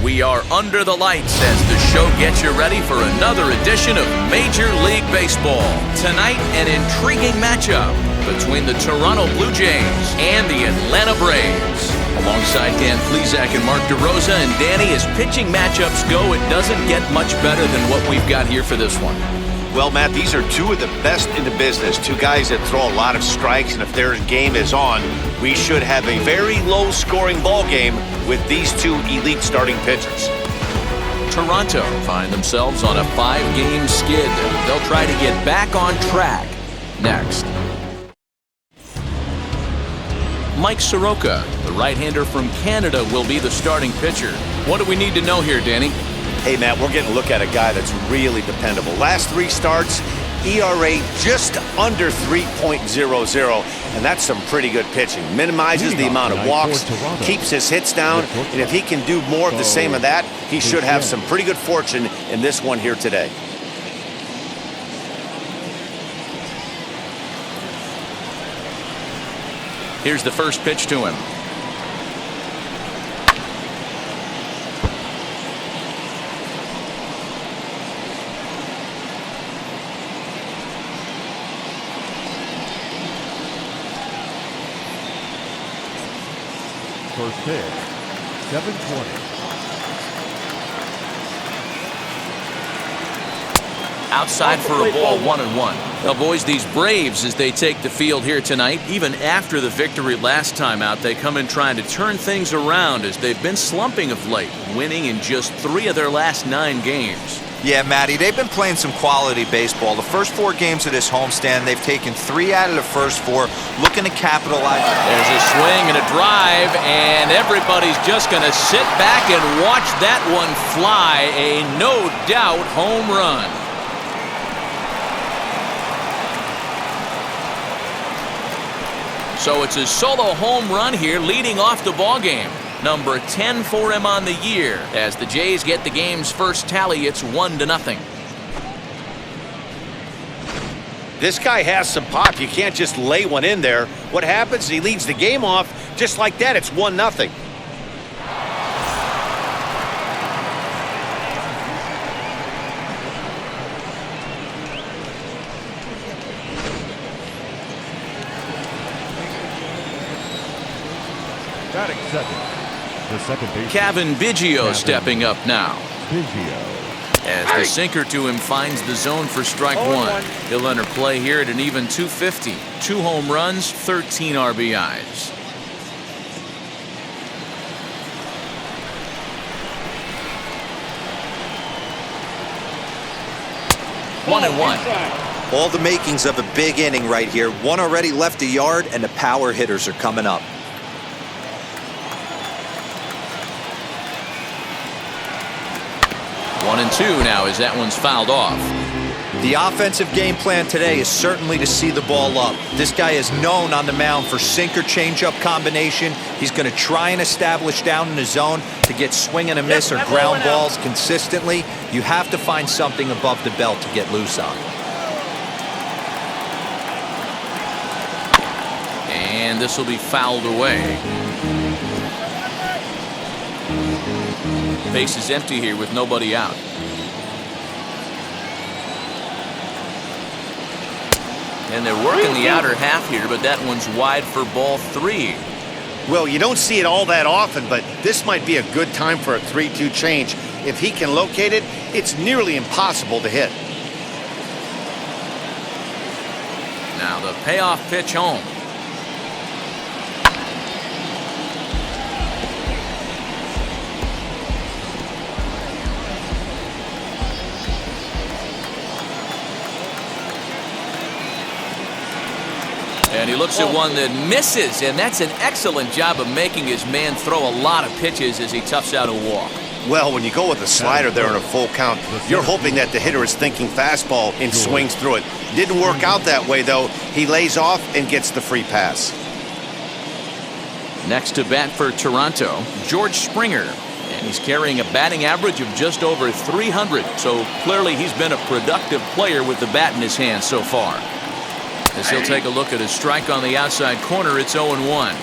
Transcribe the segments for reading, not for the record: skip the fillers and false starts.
We are under the lights as the show gets you ready for another edition of Major League Baseball. Tonight, an intriguing matchup between the Toronto Blue Jays and the Atlanta Braves. Alongside Dan Plesac and Mark DeRosa and Danny, as pitching matchups go, it doesn't get much better than what we've got here for this one. Well, Matt, these are two of the best in the business. Two guys that throw a lot of strikes, and if their game is on, we should have a very low-scoring ball game with these two elite starting pitchers. Toronto find themselves on a 5-game skid. They'll try to get back on track next. Mike Soroka, the right-hander from Canada, will be the starting pitcher. What do we need to know here, Danny? Hey, Matt, we're getting a look at a guy that's really dependable. Last 3 starts, ERA just under 3.00, and that's some pretty good pitching. Minimizes the amount of walks, keeps his hits down, and if he can do more of the same of that, he should have some pretty good fortune in this one here today. Here's the first pitch to him. First pitch, 720. Outside for a ball, 1-1. Now, boys, these Braves, as they take the field here tonight, even after the victory last time out, they come in trying to turn things around as they've been slumping of late, winning in just 3 of their last 9 games. Yeah, Matty, they've been playing some quality baseball. The first 4 games of this homestand, they've taken 3 out of the first 4, looking to capitalize. There's a swing and a drive, and everybody's just going to sit back and watch that one fly. A no-doubt home run. So it's a solo home run here, leading off the ballgame. Number 10 for him on the year. As the Jays get the game's first tally, it's 1-0. This guy has some pop. You can't just lay one in there. What happens? He leads the game off just like that. It's 1-0. Batting second. The second baseman. Kevin Vigil stepping up now. Vigil. As the sinker to him finds the zone for strike 1. He'll enter play here at an even 250. 2 home runs, 13 RBIs. One and one. All the makings of a big inning right here. One already left the yard, and the power hitters are coming up. One and two now as that one's fouled off. The offensive game plan today is certainly to see the ball up. This guy is known on the mound for sinker changeup combination. He's going to try and establish down in the zone to get swing and a miss or ground balls consistently. You have to find something above the belt to get loose on. And this will be fouled away. Base is empty here with nobody out. And they're working the outer half here, but that one's wide for ball 3. Well, you don't see it all that often, but this might be a good time for a 3-2 change. If he can locate it, it's nearly impossible to hit. Now the payoff pitch home. And he looks at one that misses, and that's an excellent job of making his man throw a lot of pitches as he toughs out a walk. Well, when you go with a slider there in a full count, you're hoping that the hitter is thinking fastball and swings through it. Didn't work out that way, though. He lays off and gets the free pass. Next to bat for Toronto, George Springer. And he's carrying a batting average of just over 300. So clearly he's been a productive player with the bat in his hand so far. As he'll take a look at a strike on the outside corner, it's 0-1.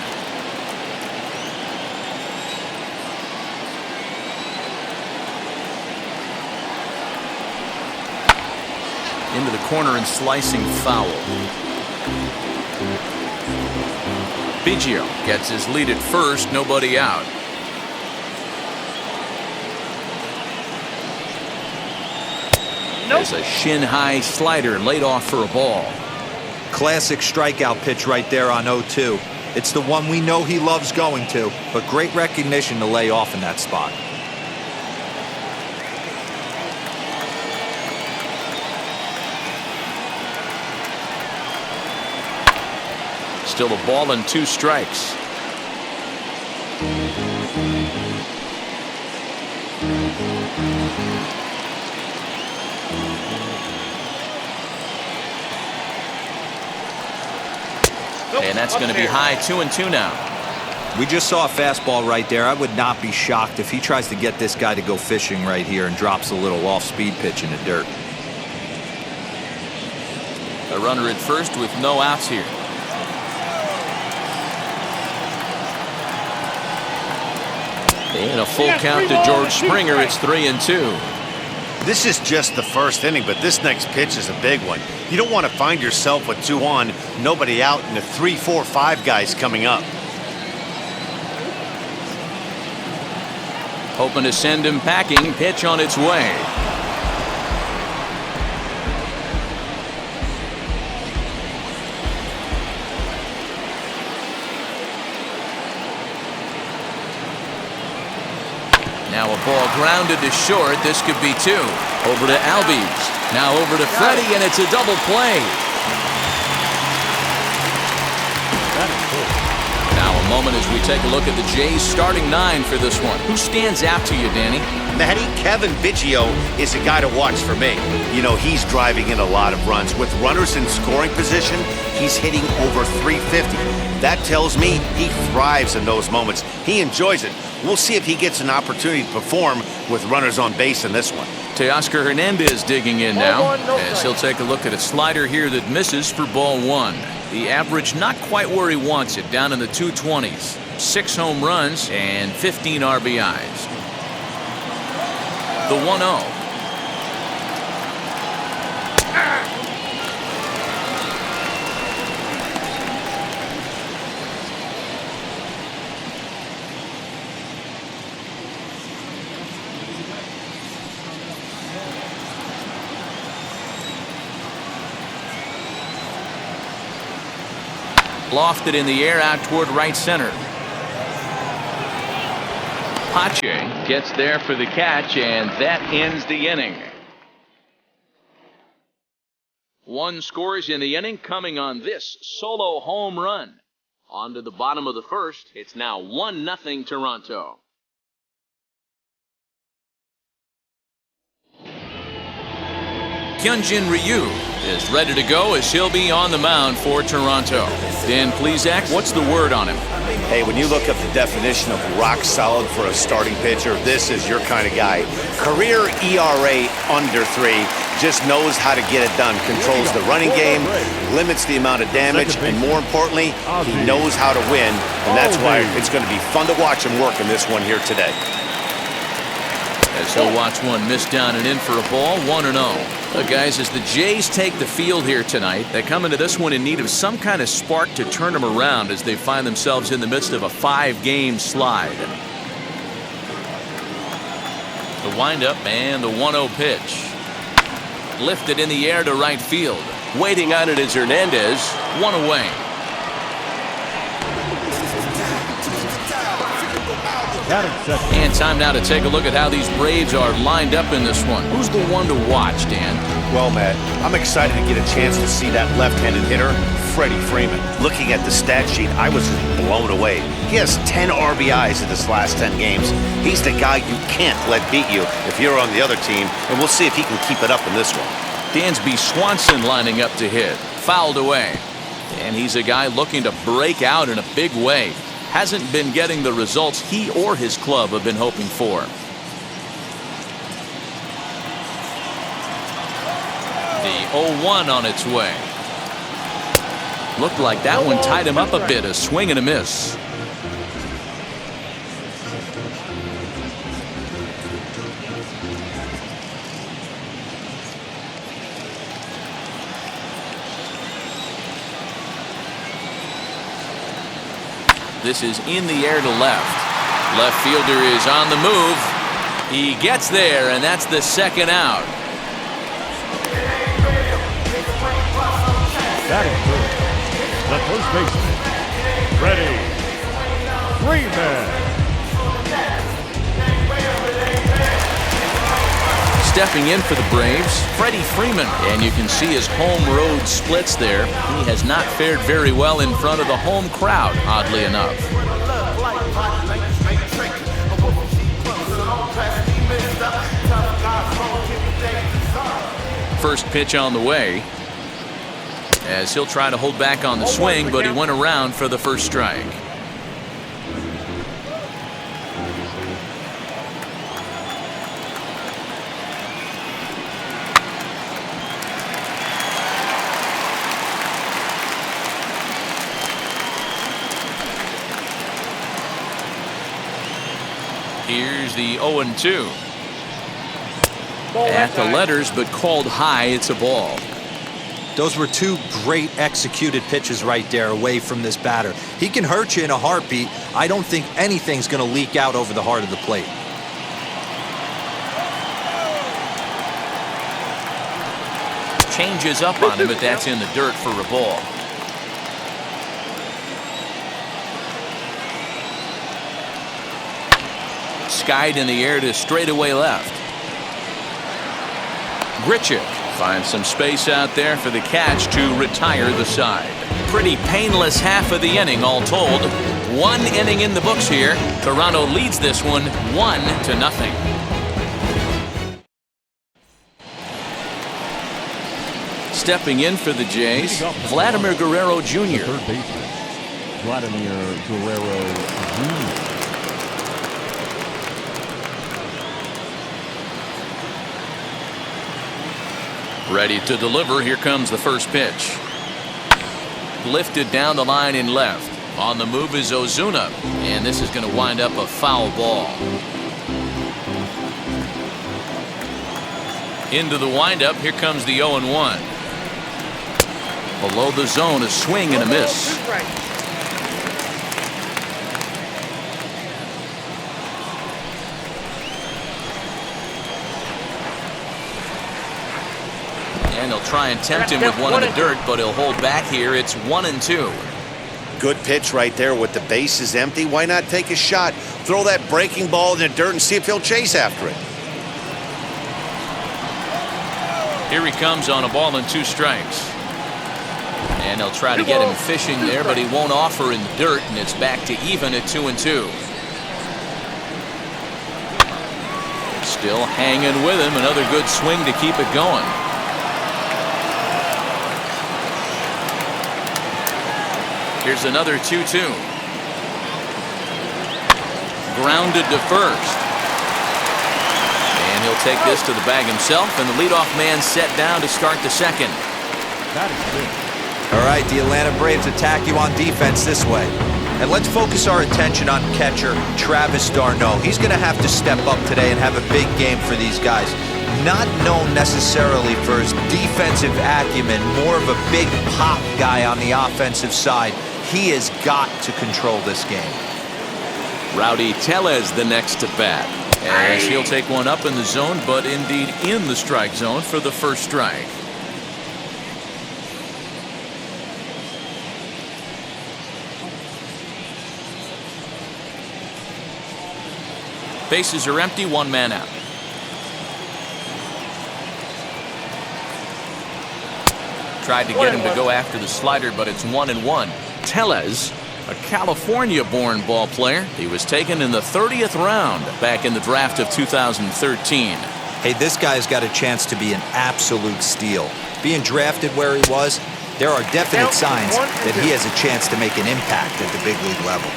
corner and slicing foul. Vigil gets his lead at first, nobody out. There's a shin-high slider laid off for a ball. Classic strikeout pitch right there on 0-2. It's the one we know he loves going to, but great recognition to lay off in that spot. Still a ball and 2 strikes. And that's going to be high, 2-2 now. We just saw a fastball right there. I would not be shocked if he tries to get this guy to go fishing right here and drops a little off-speed pitch in the dirt. A runner at first with no outs here. And a full count to George Springer. It's 3-2. This is just the first inning, but this next pitch is a big one. You don't want to find yourself with 2 on, nobody out, and the 3, 4, 5 guys coming up. Hoping to send him packing. Pitch on its way. Now a ball grounded to short. This could be 2. Over to Albies. Now over to Freddie, and it's a double play. Now a moment as we take a look at the Jays starting 9 for this one. Who stands out to you, Danny? Matty, Kevin Vigil is a guy to watch for me. You know, he's driving in a lot of runs. With runners in scoring position, he's hitting over 350. That tells me he thrives in those moments. He enjoys it. We'll see if he gets an opportunity to perform with runners on base in this one. Teoscar Hernandez digging in now, as he'll take a look at a slider here that misses for ball 1. The average not quite where he wants it, down in the 220s. 6 home runs and 15 RBIs. The 1-0. Lofted in the air out toward right center. Pache gets there for the catch, and that ends the inning. 1 scores in the inning, coming on this solo home run. On to the bottom of the first. It's now 1-0 Toronto. Hyunjin Ryu is ready to go as he'll be on the mound for Toronto. Dan Plesac, what's the word on him? Hey, when you look up the definition of rock solid for a starting pitcher, this is your kind of guy. Career ERA under 3, just knows how to get it done. Controls the running game, limits the amount of damage, and more importantly, he knows how to win. And that's why it's going to be fun to watch him work in this one here today. As he'll watch one miss down and in for a ball, 1-0. Guys, as the Jays take the field here tonight, they come into this one in need of some kind of spark to turn them around as they find themselves in the midst of a 5-game slide. The windup and the 1-0 pitch. Lifted in the air to right field. Waiting on it is Hernandez. 1 away. And time now to take a look at how these Braves are lined up in this one. Who's the one to watch, Dan? Well, Matt, I'm excited to get a chance to see that left-handed hitter, Freddie Freeman. Looking at the stat sheet, I was just blown away. He has 10 RBIs in his last 10 games. He's the guy you can't let beat you if you're on the other team, and we'll see if he can keep it up in this one. Dansby Swanson lining up to hit. Fouled away. And he's a guy looking to break out in a big way. Hasn't been getting the results he or his club have been hoping for. The 0-1 on its way. Looked like that one tied him up a bit. A swing and a miss. This is in the air to left. Left fielder is on the move. He gets there, and that's the second out. That is good. The first baseman, Freddie Freeman. Stepping in for the Braves, Freddie Freeman. And you can see his home road splits there. He has not fared very well in front of the home crowd, oddly enough. First pitch on the way, as he'll try to hold back on the swing, but he went around for the first strike. Here's the 0-2. At the letters, but called high. It's a ball. Those were two great executed pitches right there away from this batter. He can hurt you in a heartbeat. I don't think anything's going to leak out over the heart of the plate. Changes up on him, but that's in the dirt for a ball. Skied in the air to straightaway left. Grichuk finds some space out there for the catch to retire the side. Pretty painless half of the inning all told. One inning in the books here. Toronto leads this one 1-0. Stepping in for the Jays, Vladimir Guerrero Jr. Third baseman, Vladimir Guerrero Jr. Ready to deliver. Here comes the first pitch. Lifted down the line in left. On the move is Ozuna, and this is going to wind up a foul ball. Into the windup. Here comes the 0-1. Below the zone, a swing and a miss. And he'll try and tempt him with one in the dirt, but he'll hold back here. It's 1-2. Good pitch right there with the bases empty. Why not take a shot? Throw that breaking ball in the dirt and see if he'll chase after it. Here he comes on a ball and 2 strikes. And they'll try to get him fishing there, but he won't offer in the dirt, and it's back to even at 2-2. Still hanging with him. Another good swing to keep it going. Here's another 2-2. Grounded to first. And he'll take this to the bag himself, and the leadoff man set down to start the second. That is good. All right, the Atlanta Braves attack you on defense this way. And let's focus our attention on catcher Travis d'Arnaud. He's going to have to step up today and have a big game for these guys. Not known necessarily for his defensive acumen, more of a big pop guy on the offensive side. He has got to control this game. Rowdy Telus the next to bat, as he'll take one up in the zone, but indeed in the strike zone for the first strike. Bases are empty, 1 man out. Tried to get him to go after the slider, but it's 1-1. Telus, a California-born ball player. He was taken in the 30th round back in the draft of 2013. Hey, this guy's got a chance to be an absolute steal. Being drafted where he was, there are definite signs that he has a chance to make an impact at the big league level.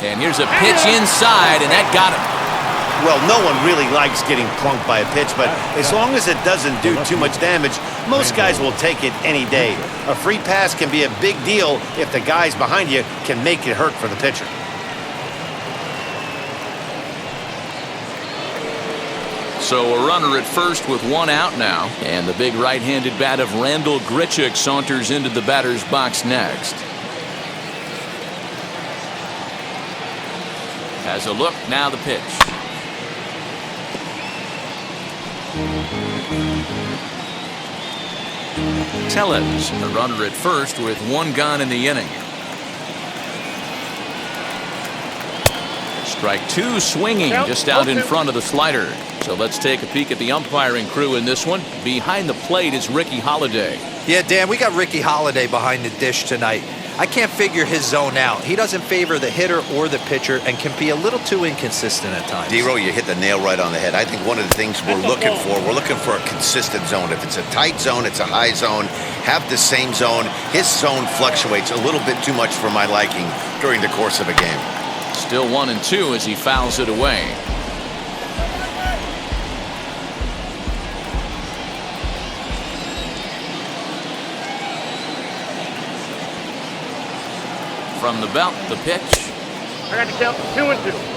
And here's a pitch inside, and that got him. Well, no one really likes getting plunked by a pitch, but as long as it doesn't do too much damage, most guys will take it any day. A free pass can be a big deal if the guys behind you can make it hurt for the pitcher. So a runner at first with one out now. And the big right-handed bat of Randall Grichuk saunters into the batter's box next. Has a look, now the pitch. Telus, the runner at first with one gone in the inning. Strike two swinging just out in front of the slider. So let's take a peek at the umpiring crew in this one. Behind the plate is Ricky Holiday. Yeah, Dan, we got Ricky Holiday behind the dish tonight. I can't figure his zone out. He doesn't favor the hitter or the pitcher and can be a little too inconsistent at times. D-Row, you hit the nail right on the head. I think one of the things we're looking for a consistent zone. If it's a tight zone, it's a high zone. Have the same zone. His zone fluctuates a little bit too much for my liking during the course of a game. Still 1-2 as he fouls it away. From the belt, the pitch. I got to count 2-2.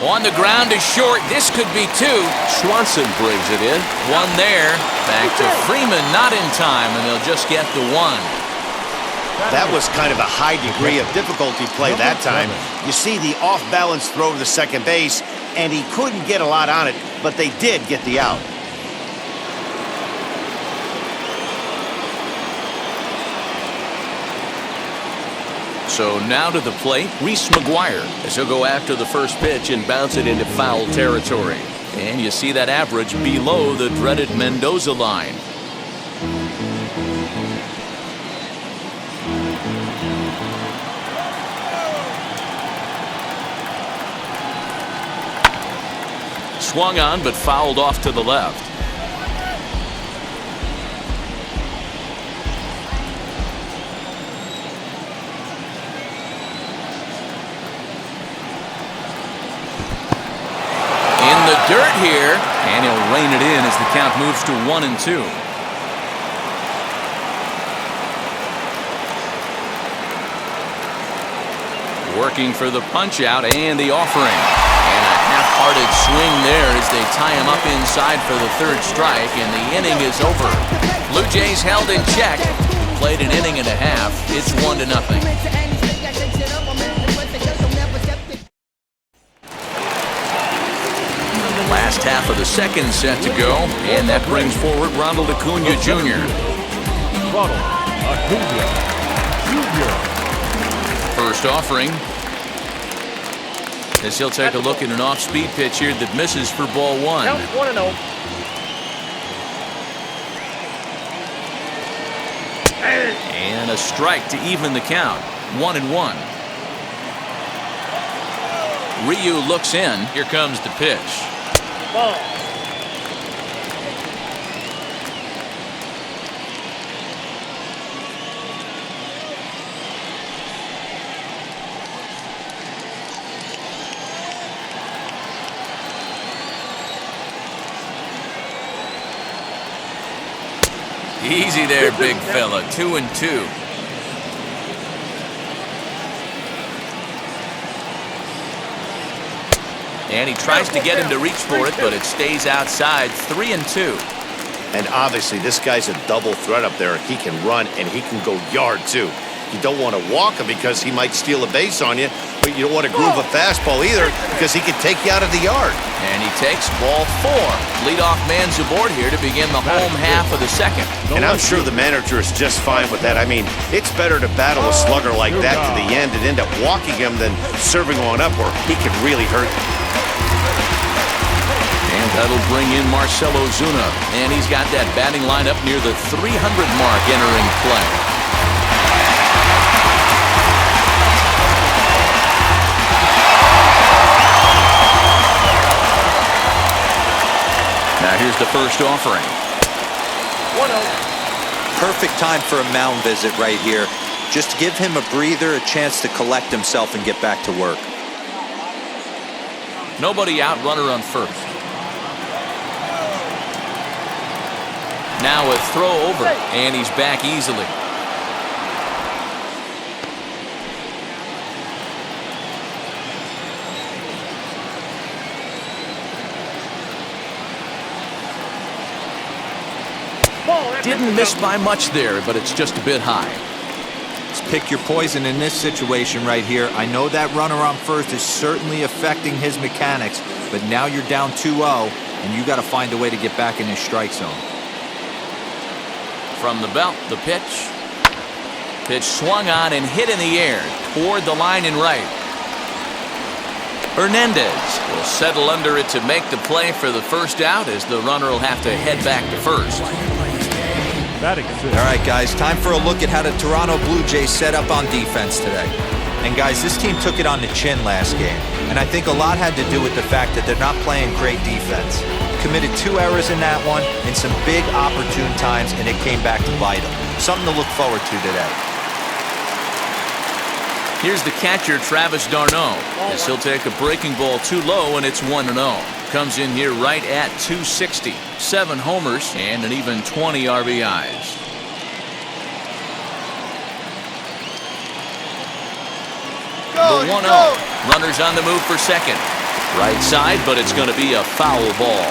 On the ground is short. This could be two. Swanson brings it in. One there. Back to Freeman, not in time, and they'll just get the one. That was kind of a high degree of difficulty play that time. You see the off-balance throw to the second base, and he couldn't get a lot on it, but they did get the out. So now to the plate, Reese McGuire, as he'll go after the first pitch and bounce it into foul territory. And you see that average below the dreaded Mendoza line. Swung on, but fouled off to the left. Dirt here, and he'll rein it in as the count moves to 1-2. Working for the punch out and the offering. And a half-hearted swing there as they tie him up inside for the third strike, and the inning is over. Blue Jays held in check. Played an inning and a half. It's 1-0. Last half of the second set to go, and that brings forward Ronald Acuna Jr. Ronald Acuna Jr. First offering, as he'll take a look at an off-speed pitch here that misses for ball one. Count 1-0. And a strike to even the count. 1-1. Ryu looks in. Here comes the pitch. Ball. Easy there, big fella. 2-2. And he tries to get him to reach for it, but it stays outside. 3-2. And obviously, this guy's a double threat up there. He can run, and he can go yard, too. You don't want to walk him because he might steal a base on you, but you don't want to groove a fastball either because he can take you out of the yard. And he takes ball four. Leadoff man's aboard here to begin the home half of the second. And I'm sure the manager is just fine with that. I mean, it's better to battle a slugger like that to the end and end up walking him than serving one up where he can really hurt you. And that'll bring in Marcell Ozuna. And he's got that batting lineup near the 300 mark entering play. Now here's the first offering. 1-0. Perfect time for a mound visit right here. Just give him a breather, a chance to collect himself and get back to work. Nobody out, runner on first. Now a throw over, and he's back easily. Didn't miss by much there, but it's just a bit high. Just pick your poison in this situation right here. I know that runner on first is certainly affecting his mechanics, but now you're down 2-0, and you got to find a way to get back in his strike zone. From the belt, the pitch. Pitch swung on and hit in the air toward the line and right. Hernandez will settle under it to make the play for the first out, as the runner will have to head back to first. All right, guys, time for a look at how the Toronto Blue Jays set up on defense today. And, guys, this team took it on the chin last game, and I think a lot had to do with the fact that they're not playing great defense. Committed 2 errors in that one in some big opportune times, and it came back to bite them. Something to look forward to today. Here's the catcher, Travis d'Arnaud, as he'll take a breaking ball too low, and it's 1-0. Comes in here right at 260. 7 homers and an even 20 RBIs. The 1-0. Runners on the move for second. Right side, but it's going to be a foul ball.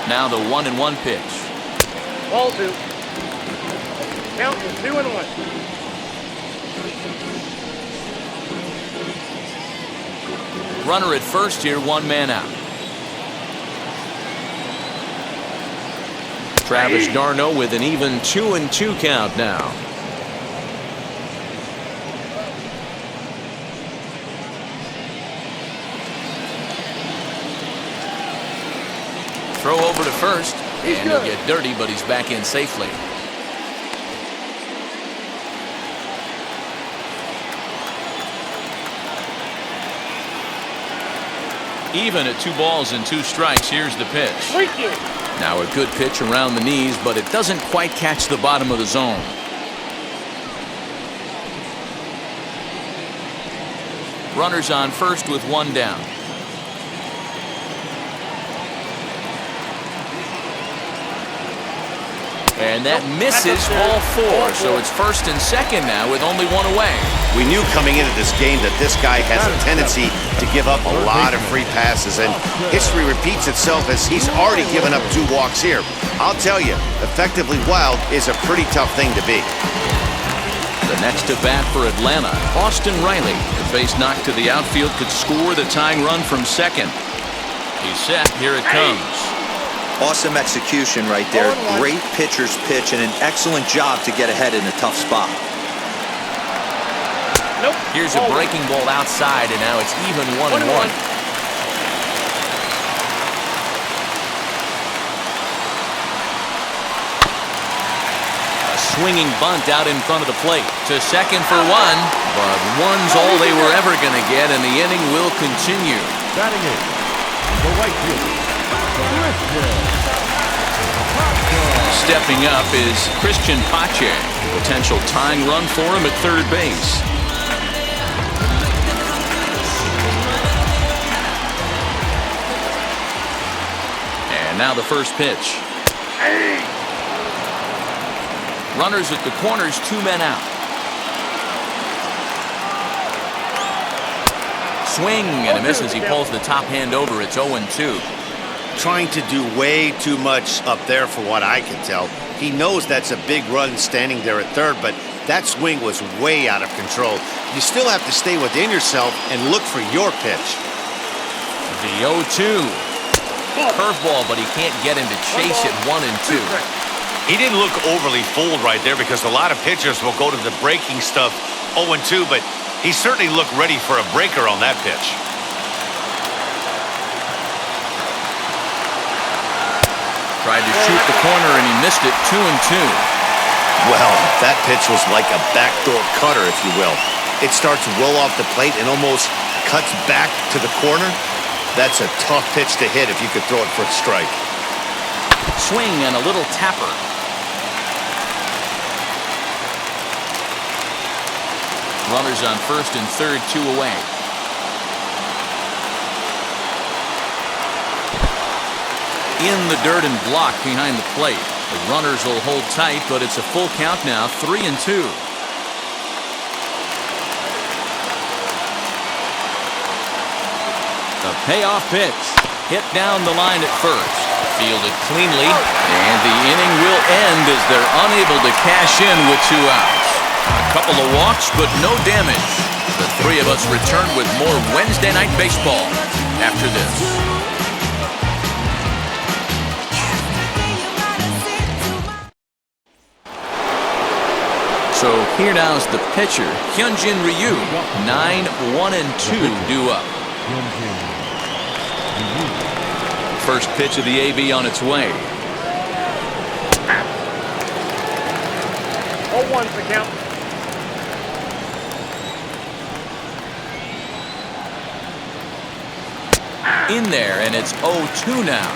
Now the 1-1 pitch. Ball 2. Count is 2-1. Runner at first here, 1 man out. Travis d'Arnaud with an even 2-2 count now. Throw over to first, and he'll get dirty, but he's back in safely. Even at 2 balls and 2 strikes, here's the pitch. Now a good pitch around the knees, but it doesn't quite catch the bottom of the zone. Runners on first with 1 down. And that misses ball 4, so it's first and second now with only 1 away. We knew coming into this game that this guy has a tendency to give up a lot of free passes, and history repeats itself as he's already given up 2 walks here. I'll tell you, effectively wild is a pretty tough thing to be. The next to bat for Atlanta, Austin Riley. The base knock to the outfield could score the tying run from second. He's set, here it comes. Awesome execution right there. Great pitcher's pitch and an excellent job to get ahead in a tough spot. Here's a breaking ball outside, and now it's even 1-1. A swinging bunt out in front of the plate. To second for 1, but 1's all they were ever going to get, and the inning will continue. Batting in, the right fielder, Stepping up is Christian Pache. Potential tying run for him at third base. And now the first pitch. Runners at the corners, 2 men out. Swing and a miss as he pulls the top hand over. It's 0-2. Trying to do way too much up there for what I can tell. He knows that's a big run standing there at third, but that swing was way out of control. You still have to stay within yourself and look for your pitch. The 0-2. Curveball, but he can't get him to chase it 1-2. He didn't look overly fooled right there, because a lot of pitchers will go to the breaking stuff 0-2, but he certainly looked ready for a breaker on that pitch. Tried to shoot the corner, and he missed it. 2-2. Well, that pitch was like a backdoor cutter, if you will. It starts well off the plate and almost cuts back to the corner. That's a tough pitch to hit if you could throw it for a strike. Swing and a little tapper. Runners on first and third, 2 away. In the dirt and blocked behind the plate. The runners will hold tight, but it's a full count now, 3-2. The payoff pitch. Hit down the line at first. Fielded cleanly, and the inning will end as they're unable to cash in with 2 outs. A couple of walks, but no damage. The three of us return with more Wednesday Night Baseball after this. So here now's the pitcher, Hyunjin Ryu. 9-1-2 due up. First pitch of the AB on its way. 0-1 for count. In there, and it's 0-2 now.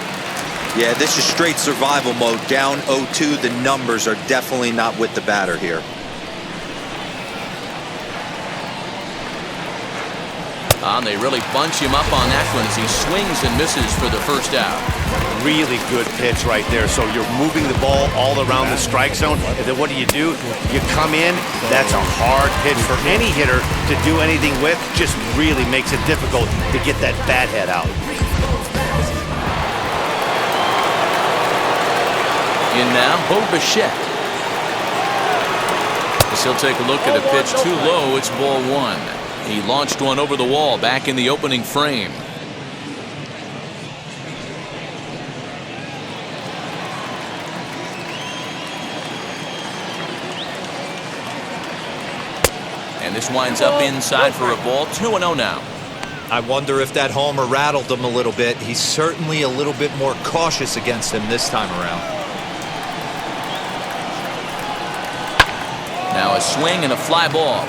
Yeah, this is straight survival mode. Down 0-2. The numbers are definitely not with the batter here. They really bunch him up on that one as he swings and misses for the first out. Really good pitch right there. So you're moving the ball all around the strike zone, and then what do? You come in. That's a hard pitch for any hitter to do anything with. Just really makes it difficult to get that bat head out. In now, Bo Bichette. As he'll take a look at a pitch too low, it's ball 1. He launched one over the wall back in the opening frame. And this winds up inside for a ball. 2-0 now. I wonder if that homer rattled him a little bit. He's certainly a little bit more cautious against him this time around. Now a swing and a fly ball.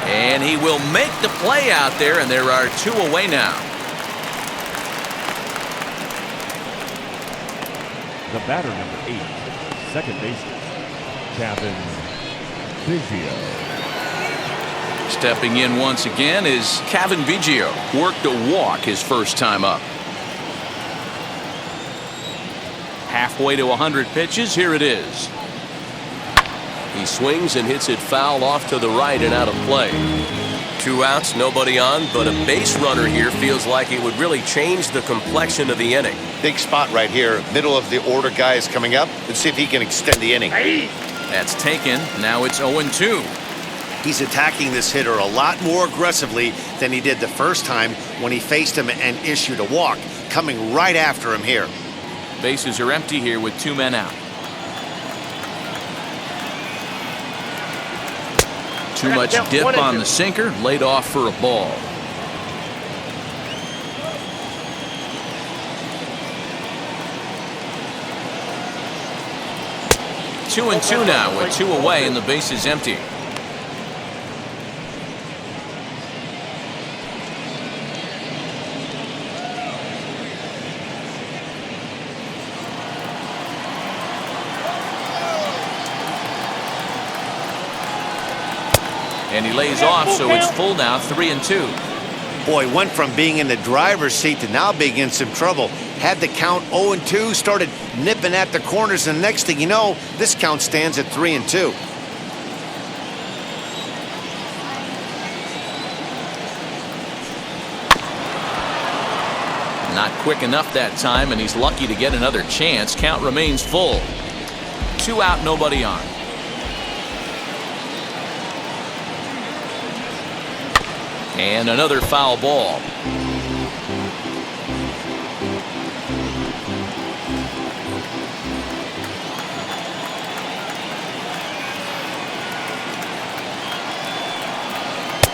And he will make the play out there, and there are 2 away now. The batter, number 8, second baseman, Vigil. Stepping in once again is Kevin Vigil. Worked a walk his first time up. Halfway to 100 pitches, here it is. He swings and hits it foul off to the right and out of play. 2 outs, nobody on, but a base runner here feels like it would really change the complexion of the inning. Big spot right here. Middle of the order guy is coming up. Let's see if he can extend the inning. That's taken. Now it's 0-2. He's attacking this hitter a lot more aggressively than he did the first time when he faced him and issued a walk. Coming right after him here. Bases are empty here with 2 men out. Too much dip on the sinker, laid off for a ball. Two and 2 now with 2 away and the base is empty. And he lays off, so it's full now, 3-2. Boy, went from being in the driver's seat to now being in some trouble. Had the count 0-2, started nipping at the corners, and next thing you know, this count stands at 3-2. Not quick enough that time, and he's lucky to get another chance. Count remains full. 2 out, nobody on. And another foul ball.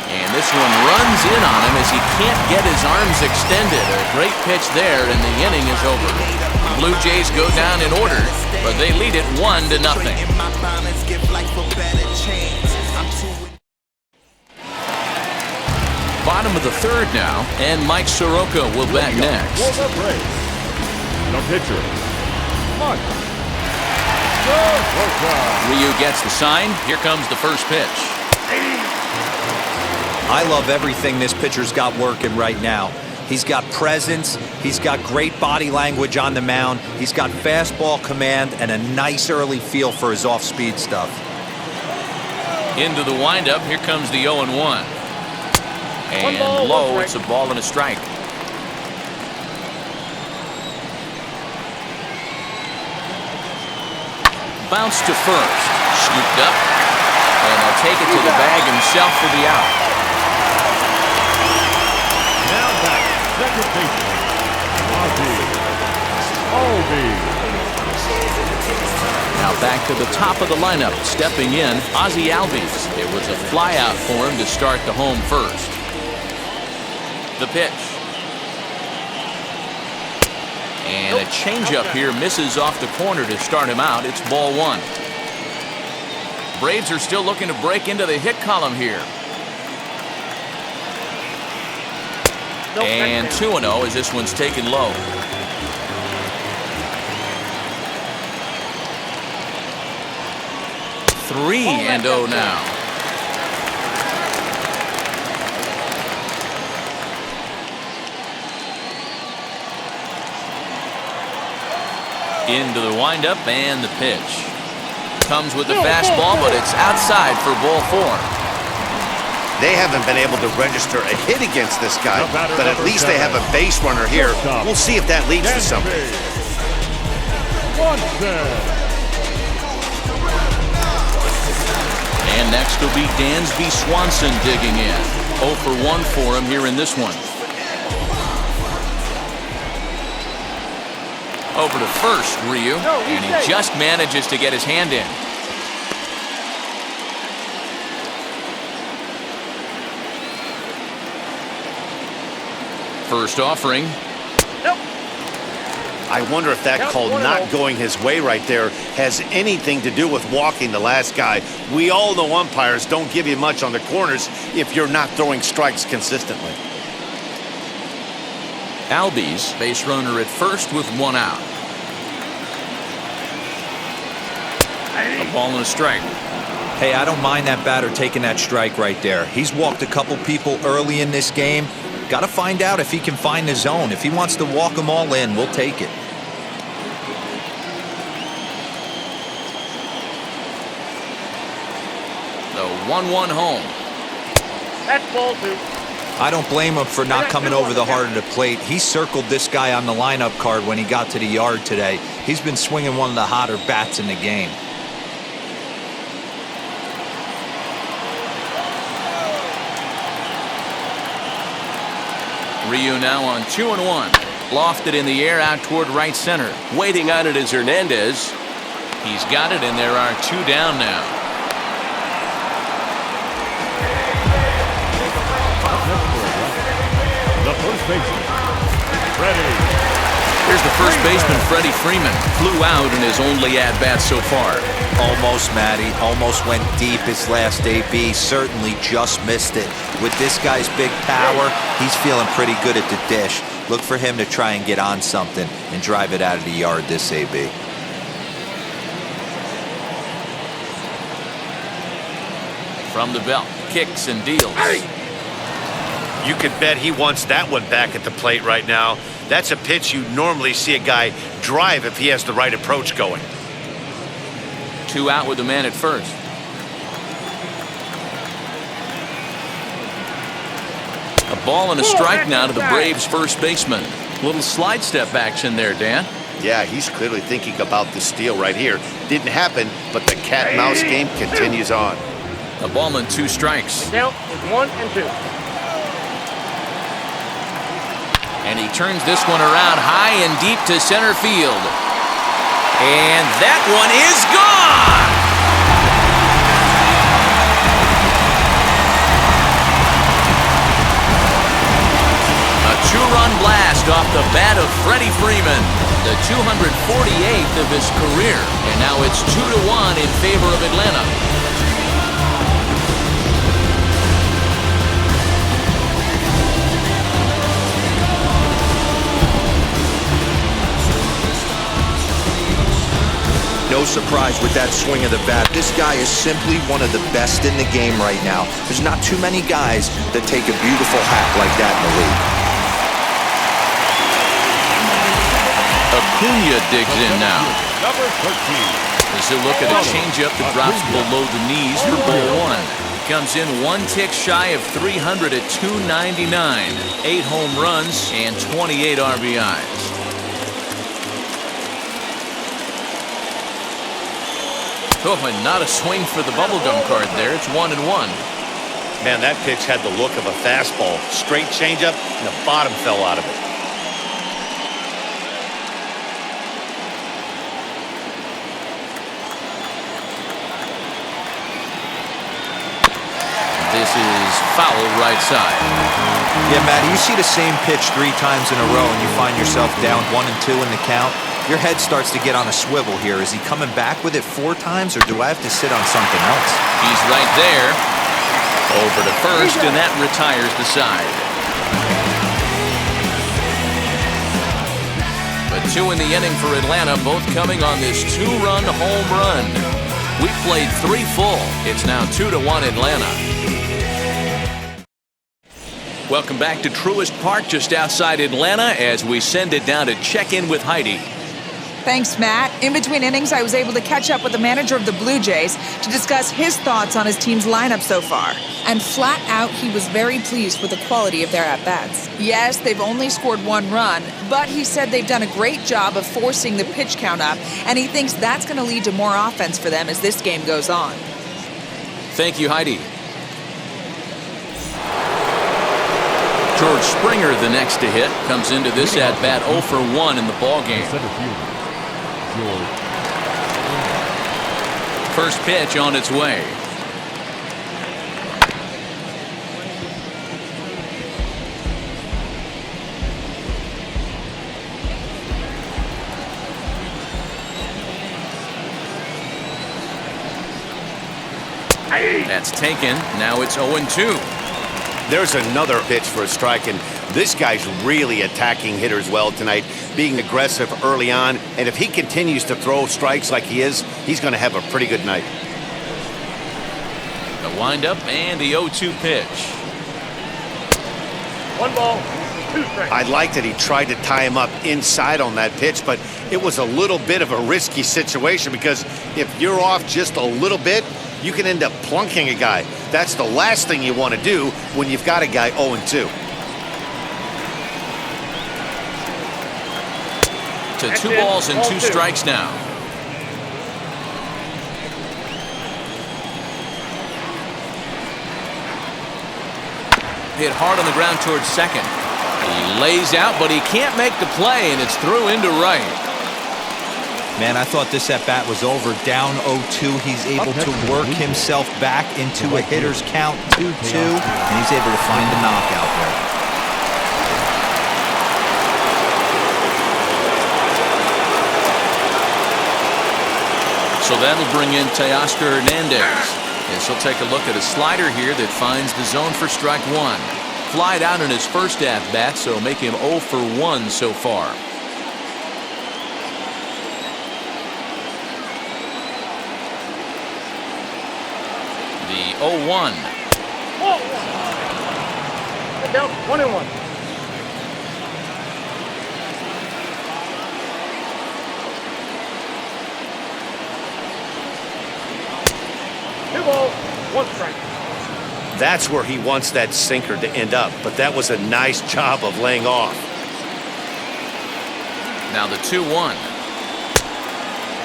And this one runs in on him as he can't get his arms extended. A great pitch there, and the inning is over. The Blue Jays go down in order, but they lead it 1-0. bottom of the third now, and Mike Soroka will bat next. For the Braves, the pitcher, Mike Soroka. Ryu gets the sign. Here comes the first pitch. I love everything this pitcher's got working right now. He's got presence, he's got great body language on the mound, he's got fastball command and a nice early feel for his off-speed stuff. Into the windup, here comes the 0-1. And low, it's a ball and a strike. Bounce to first, scooped up, and he'll take it to the bag himself for the out. Now back, second baseman, Ozzie. Now back to the top of the lineup, stepping in, Ozzie Albies. It was a flyout for him to start the home first. The pitch. And a changeup here misses off the corner to start him out. It's ball one. Braves are still looking to break into the hit column here. And 2-0 as this one's taken low. 3-0 now. Into the windup and the pitch. Comes with the fastball, but it's outside for ball four. They haven't been able to register a hit against this guy, but at least they have a base runner here. We'll see if that leads to something. And next will be Dansby Swanson digging in. 0 for 1 for him here in this one. Over to first, Ryu, and he just manages to get his hand in. First offering. I wonder if that call not going his way right there has anything to do with walking the last guy. We all know umpires don't give you much on the corners if you're not throwing strikes consistently. Albies, base runner at first with one out. A ball and a strike. Hey, I don't mind that batter taking that strike right there. He's walked a couple people early in this game. Got to find out if he can find the zone. If he wants to walk them all in, we'll take it. The 1-1 home. That's ball two. I don't blame him for not coming over the heart of the plate. He circled this guy on the lineup card when he got to the yard today. He's been swinging one of the hotter bats in the game. Ryu now on 2-1. Lofted in the air out toward right center. Waiting on it is Hernandez. He's got it, and there are two down now. The first baseman, Freddie. Here's the first baseman, Freddie Freeman. Flew out in his only at-bat so far. Almost, Matty. Almost went deep his last AB. Certainly just missed it. With this guy's big power, he's feeling pretty good at the dish. Look for him to try and get on something and drive it out of the yard this AB. From the belt, kicks and deals. You can bet he wants that one back at the plate right now. That's a pitch you normally see a guy drive if he has the right approach going. 2 out with the man at first. A ball and a strike now to the Braves' first baseman. Little slide step action there, Dan. Yeah, he's clearly thinking about the steal right here. Didn't happen, but the cat and mouse game continues on. A ball and 2 strikes. Count is 1 and 2. And he turns this one around high and deep to center field. And that one is gone! A 2-run blast off the bat of Freddie Freeman, the 248th of his career. And now it's 2-1 in favor of Atlanta. no surprise with that swing of the bat. This guy is simply one of the best in the game right now. There's not too many guys that take a beautiful hack like that in the league. Acuna digs in now. Number 13. As he'll look at a changeup that drops below the knees for ball one. Comes in one tick shy of 300 at 299. 8 home runs and 28 RBIs. Oh, and not a swing for the bubblegum card there. It's 1-1. Man, that pitch had the look of a fastball. Straight changeup, and the bottom fell out of it. This is foul right side. Yeah, Matt, you see the same pitch 3 times in a row and you find yourself down 1 and 2 in the count. Your head starts to get on a swivel here. Is he coming back with it 4 times, or do I have to sit on something else? He's right there. Over to first, and that retires the side. But 2 in the inning for Atlanta, both coming on this 2-run home run. We played 3 full. It's now 2-1 Atlanta. Welcome back to Truist Park, just outside Atlanta, as we send it down to check in with Heidi. Thanks, Matt. In between innings, I was able to catch up with the manager of the Blue Jays to discuss his thoughts on his team's lineup so far. And flat out, he was very pleased with the quality of their at-bats. Yes, they've only scored 1 run, but he said they've done a great job of forcing the pitch count up, and he thinks that's going to lead to more offense for them as this game goes on. Thank you, Heidi. George Springer, the next to hit, comes into this at-bat 0 for 1 in the ballgame. First pitch on its way. That's taken. Now it's 0-2. There's another pitch for a strike, and this guy's really attacking hitters well tonight, being aggressive early on, and if he continues to throw strikes like he is, he's going to have a pretty good night. The windup and the 0-2 pitch. 1 ball, 2 strikes. I like that he tried to tie him up inside on that pitch, but it was a little bit of a risky situation because if you're off just a little bit, you can end up plunking a guy. That's the last thing you want to do when you've got a guy 0-2. To 2 balls and 2 strikes now. Hit hard on the ground towards second. He lays out, but he can't make the play, and it's through into right. Man, I thought this at-bat was over. Down 0-2, he's able to work himself back into a hitter's count 2-2, and he's able to find a knockout there. So that'll bring in Teoscar Hernandez. As he'll take a look at a slider here that finds the zone for strike 1. Flied out in his first at-bat, so make him 0 for 1 so far. The 0-1. Get down, 1-1. Two balls, 1 strike. That's where he wants that sinker to end up, but that was a nice job of laying off. Now the 2-1.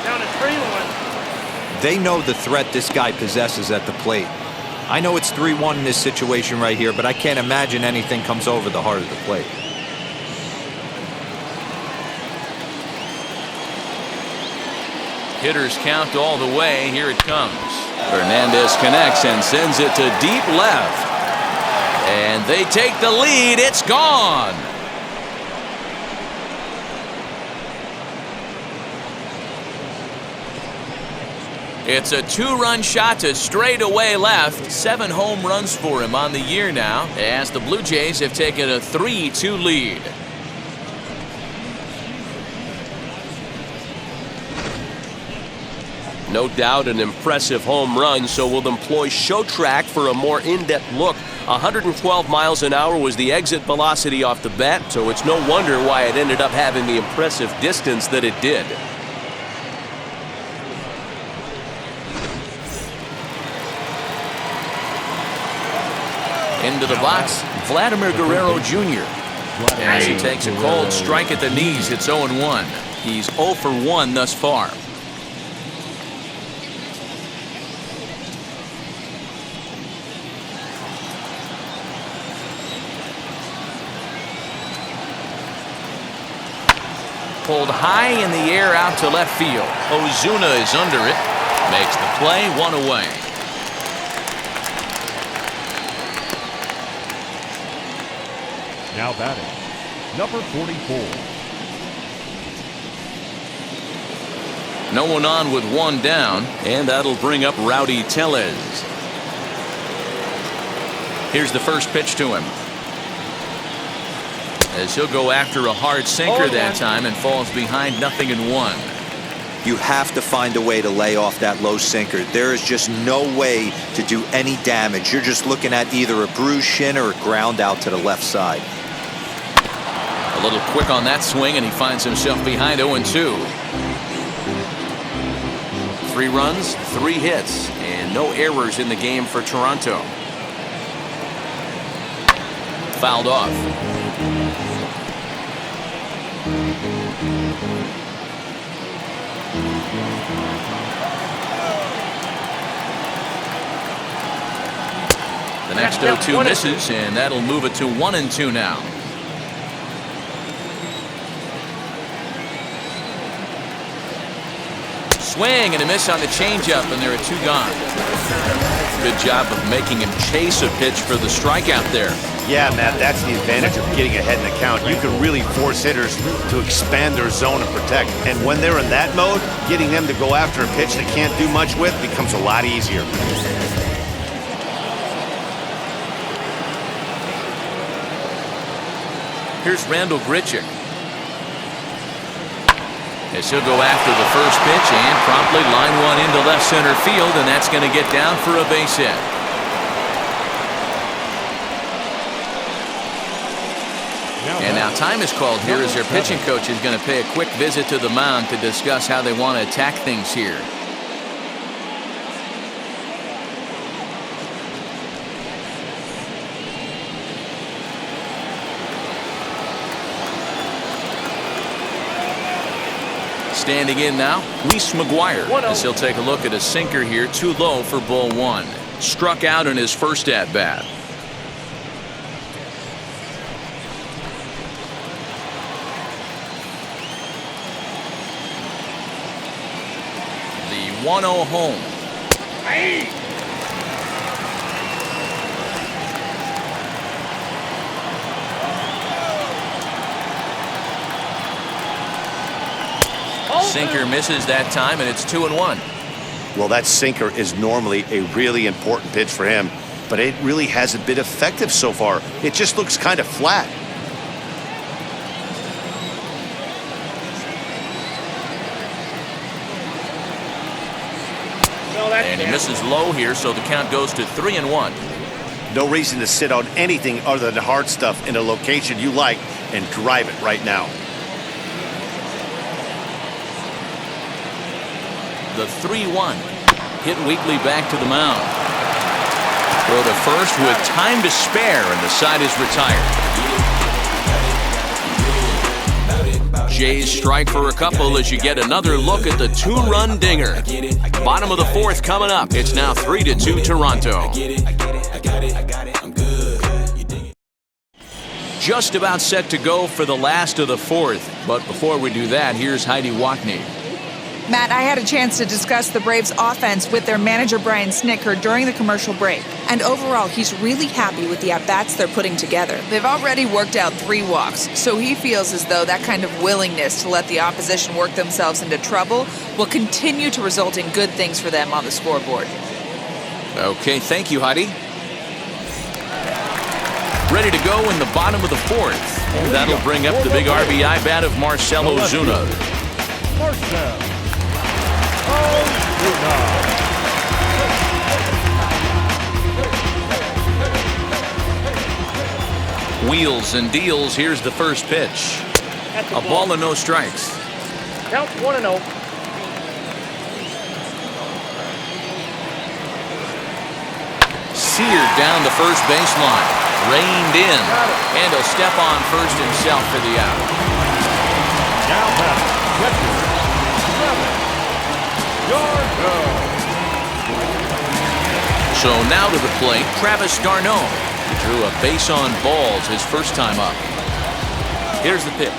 Down to 3-1. They know the threat this guy possesses at the plate. I know it's 3-1 in this situation right here, but I can't imagine anything comes over the heart of the plate. Hitters count all the way. Here it comes. Hernandez connects and sends it to deep left. And they take the lead. It's gone. It's a 2-run shot to straightaway left. 7 home runs for him on the year now, as the Blue Jays have taken a 3-2 lead. No doubt an impressive home run, so we'll employ show track for a more in-depth look. 112 miles an hour was the exit velocity off the bat, so it's no wonder why it ended up having the impressive distance that it did. Into the box, Vladimir Guerrero Jr. As he takes a cold strike at the knees, it's 0-1. He's 0 for 1 thus far. Pulled high in the air out to left field. Ozuna is under it. Makes the play, 1 away. Now batting, number 44. No one on with 1 down, and that'll bring up Rowdy Telus. Here's the first pitch to him. As he'll go after a hard sinker that time and falls behind 0-1. You have to find a way to lay off that low sinker. There is just no way to do any damage. You're just looking at either a bruised shin or a ground out to the left side. A little quick on that swing, and he finds himself behind 0-2. 3 runs, 3 hits, and no errors in the game for Toronto. Fouled off. The next 0-2 misses, and that'll move it to 1-2 now. Swing and a miss on the changeup, and there are 2 gone. Good job of making him chase a pitch for the strikeout there. Yeah, Matt, that's the advantage of getting ahead in the count. You can really force hitters to expand their zone and protect. And when they're in that mode, getting them to go after a pitch they can't do much with becomes a lot easier. Here's Randall Grichuk. As he'll go after the first pitch and promptly line one into left center field, and that's going to get down for a base hit. And now time is called here as their pitching coach is going to pay a quick visit to the mound to discuss how they want to attack things here. Standing in now, Reese McGuire, as he'll take a look at a sinker here, too low for ball 1. Struck out in his first at-bat. The 1-0 home. Sinker misses that time, and it's 2-1. Well, that sinker is normally a really important pitch for him, but it really hasn't been effective so far. It just looks kind of flat. And he misses low here, so the count goes to 3-1. No reason to sit on anything other than hard stuff in a location you like and drive it right now. The 3-1. Hit weakly back to the mound. Throw to first with time to spare, and the side is retired. Jays strike for a couple as you get another look at the 2-run dinger. Bottom of the 4th coming up. It's now 3-2 Toronto. Just about set to go for the last of the 4th. But before we do that, here's Heidi Watney. Matt, I had a chance to discuss the Braves' offense with their manager, Brian Snitker, during the commercial break. And overall, he's really happy with the at-bats they're putting together. They've already worked out 3 walks, so he feels as though that kind of willingness to let the opposition work themselves into trouble will continue to result in good things for them on the scoreboard. Okay, thank you, Heidi. Ready to go in the bottom of the 4th. And that'll bring up the big RBI bat of Marcell Ozuna. Marcell. Wheels and deals. Here's the first pitch. A ball and no strikes. Count 1-0. Seared down the first baseline. Reined in. And he'll step on first himself for the out. Now batting, catcher, 7, Darno. So now to the plate, Travis d'Arnaud. He drew a base on balls his first time up. Here's the pitch.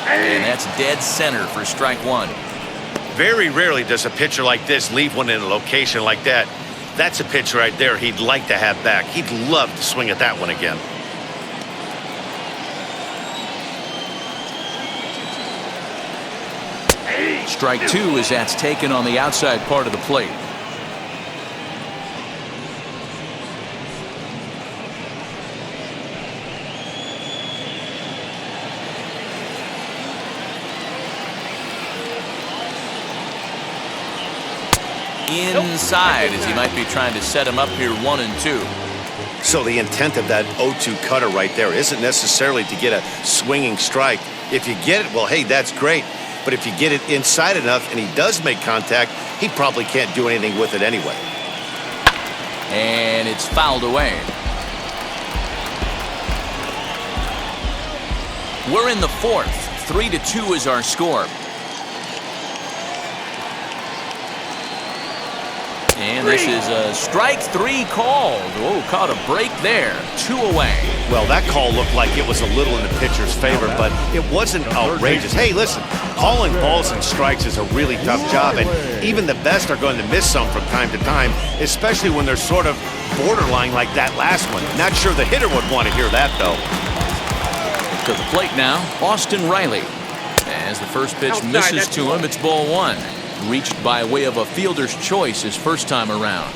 And that's dead center for strike one. Very rarely does a pitcher like this leave one in a location like that. That's a pitch right there he'd like to have back. He'd love to swing at that one again. Strike two as that's taken on the outside part of the plate. Inside as he might be trying to set him up here 1-2. So the intent of that 0-2 cutter right there isn't necessarily to get a swinging strike. If you get it, well, hey, that's great. But if you get it inside enough and he does make contact, he probably can't do anything with it anyway. And it's fouled away. We're in the fourth. 3-2 is our score. And this is a strike three called. Oh, caught a break there. 2 away. Well, that call looked like it was a little in the pitcher's favor, but it wasn't outrageous. Hey, listen, calling balls and strikes is a really tough job, and even the best are going to miss some from time to time, especially when they're sort of borderline like that last one. Not sure the hitter would want to hear that, though. To the plate now, Austin Riley. As the first pitch misses to him, it's ball one. Reached by way of a fielder's choice his first time around.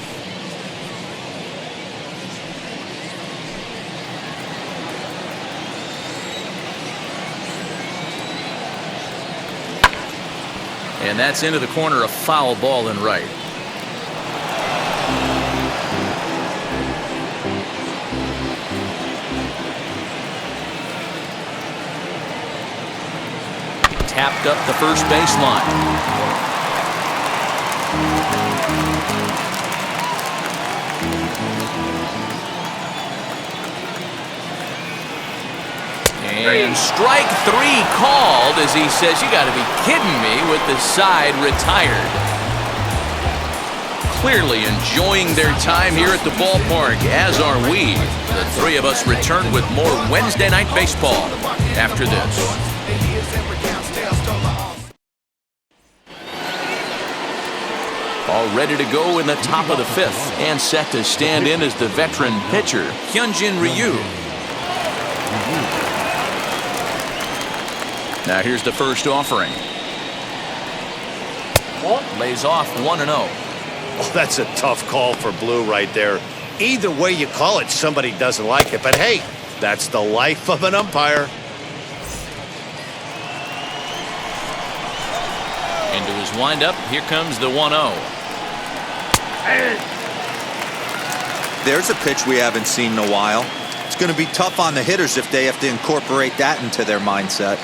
And that's into the corner, a foul ball and right. Tapped up the first baseline. And strike three called as he says, you got to be kidding me, with the side retired. Clearly enjoying their time here at the ballpark, as are we. The three of us return with more Wednesday Night Baseball after this. All ready to go in the top of the fifth, and set to stand in as the veteran pitcher, Hyunjin Ryu. Now here's the first offering. Lays off 1-0. Oh, that's a tough call for Blue right there. Either way you call it, somebody doesn't like it. But hey, that's the life of an umpire. Into his windup, here comes the 1-0. There's a pitch we haven't seen in a while. It's going to be tough on the hitters if they have to incorporate that into their mindset.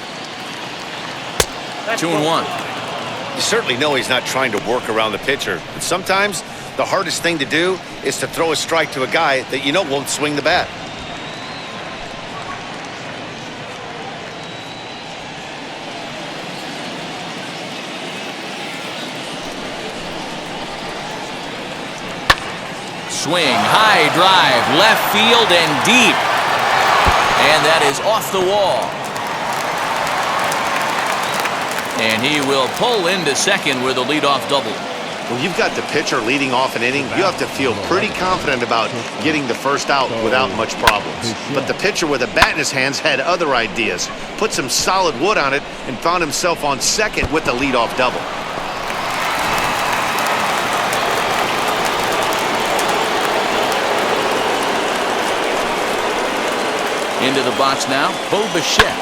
2-1. You certainly know he's not trying to work around the pitcher. But sometimes the hardest thing to do is to throw a strike to a guy that you know won't swing the bat. Swing, high drive, left field and deep. And that is off the wall. And he will pull into second with a leadoff double. When you've got the pitcher leading off an inning, you have to feel pretty confident about getting the first out without much problems. But the pitcher with a bat in his hands had other ideas. Put some solid wood on it and found himself on second with the leadoff double. Into the box now, Bo Bichette,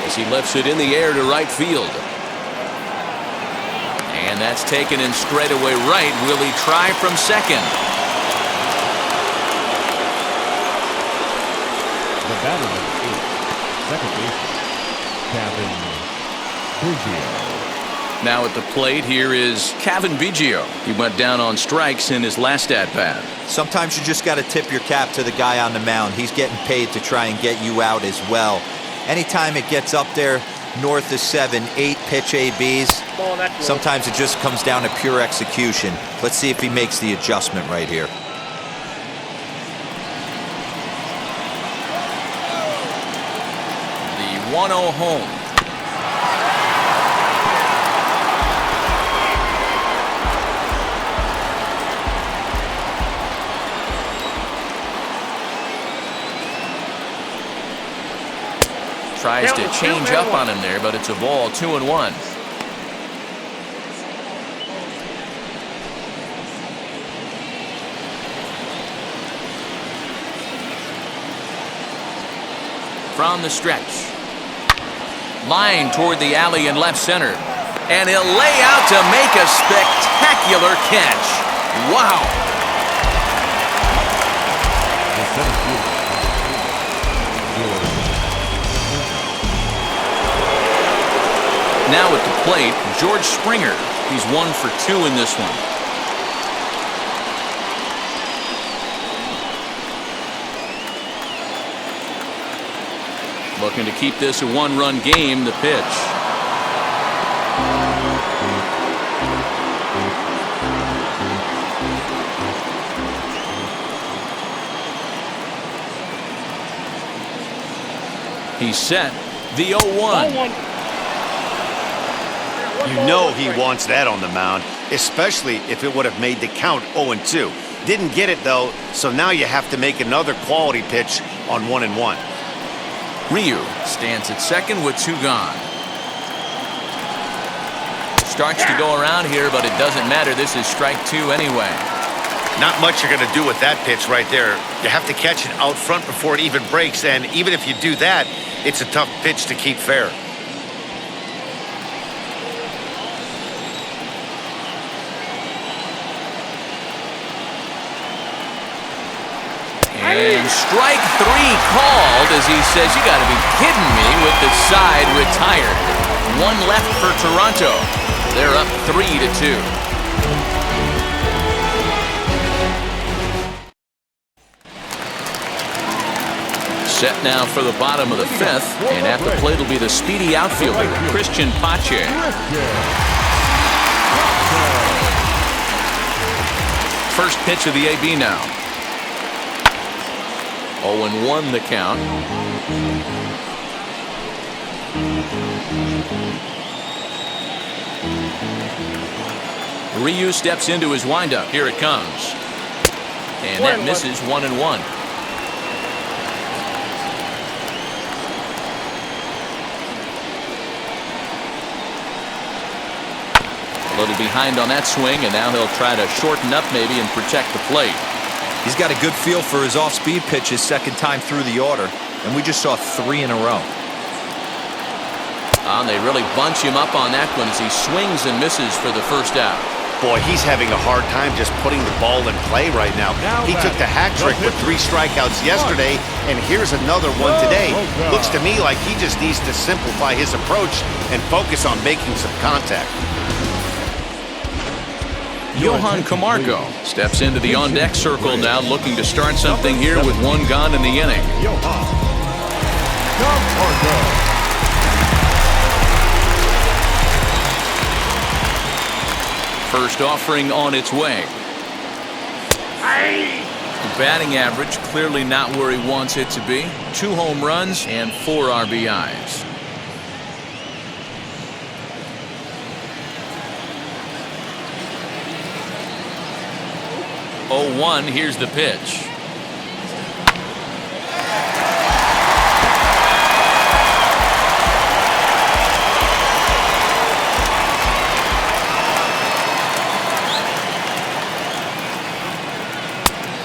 as he lifts it in the air to right field. And that's taken in straightaway right. Will he try from second? The batter number 8, second baseman, Vigil. Now at the plate, here is Vigil. He went down on strikes in his last at-bat. Sometimes you just got to tip your cap to the guy on the mound. He's getting paid to try and get you out as well. Anytime it gets up there north of 7, 8 pitch ABs, sometimes it just comes down to pure execution. Let's see if he makes the adjustment right here. The 1-0 home. Tries to change up on him there, but it's a ball, 2-1. From the stretch. Line toward the alley in left center. And he'll lay out to make a spectacular catch. Wow. Now at the plate, George Springer. He's 1 for 2 in this one. Looking to keep this a 1-run game, the pitch. He's set. The 0-1. You know he wants that on the mound, especially if it would have made the count 0-2. Didn't get it, though, so now you have to make another quality pitch on 1-1. Ryu stands at second with 2 gone. Starts to go around here, but it doesn't matter. This is strike 2 anyway. Not much you're going to do with that pitch right there. You have to catch it out front before it even breaks, and even if you do that, it's a tough pitch to keep fair. And strike 3 called as he says, you got to be kidding me, with the side retired. 1 left for Toronto. They're up 3-2. Set now for the bottom of the 5th, and at the plate will be the speedy outfielder, Cristian Pache. First pitch of the AB now. 0-1 the count. Ryu steps into his windup. Here it comes. And that misses 1-1. A little behind on that swing, and now he'll try to shorten up maybe and protect the plate. He's got a good feel for his off-speed pitches second time through the order, and we just saw 3 in a row. And they really bunch him up on that one as he swings and misses for the first out. Boy, he's having a hard time just putting the ball in play right now. He took the hat trick with 3 strikeouts yesterday, and here's another one today. Looks to me like he just needs to simplify his approach and focus on making some contact. Johan Camargo steps into the on-deck circle now, looking to start something here with 1 gone in the inning. First offering on its way. Batting average clearly not where he wants it to be. 2 home runs and 4 RBIs. Oh, 1, here's the pitch.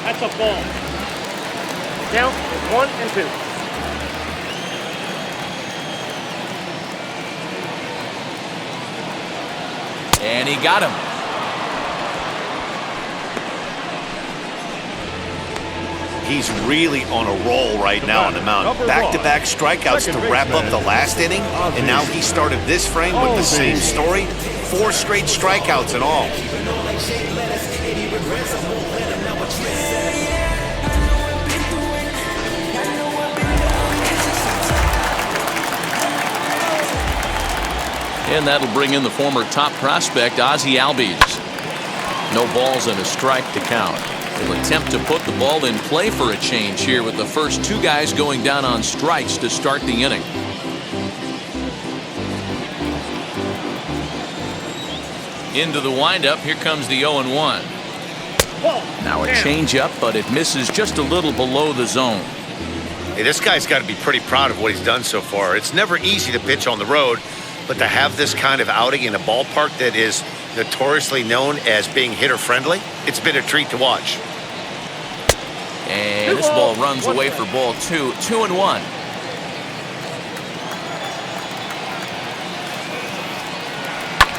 That's a ball. Count is 1-2. And he got him. He's really on a roll right now on the mound. Back-to-back strikeouts to wrap up the last inning, and now he started this frame with the same story. 4 straight strikeouts and all. And that'll bring in the former top prospect, Ozzie Albies. No balls and a strike to count. He'll attempt to put the ball in play for a change here with the first 2 guys going down on strikes to start the inning. Into the windup, here comes the 0-1. Now a changeup, but it misses just a little below the zone. Hey, this guy's got to be pretty proud of what he's done so far. It's never easy to pitch on the road, but to have this kind of outing in a ballpark that is notoriously known as being hitter-friendly, it's been a treat to watch. And this ball runs away for ball 2. 2-1.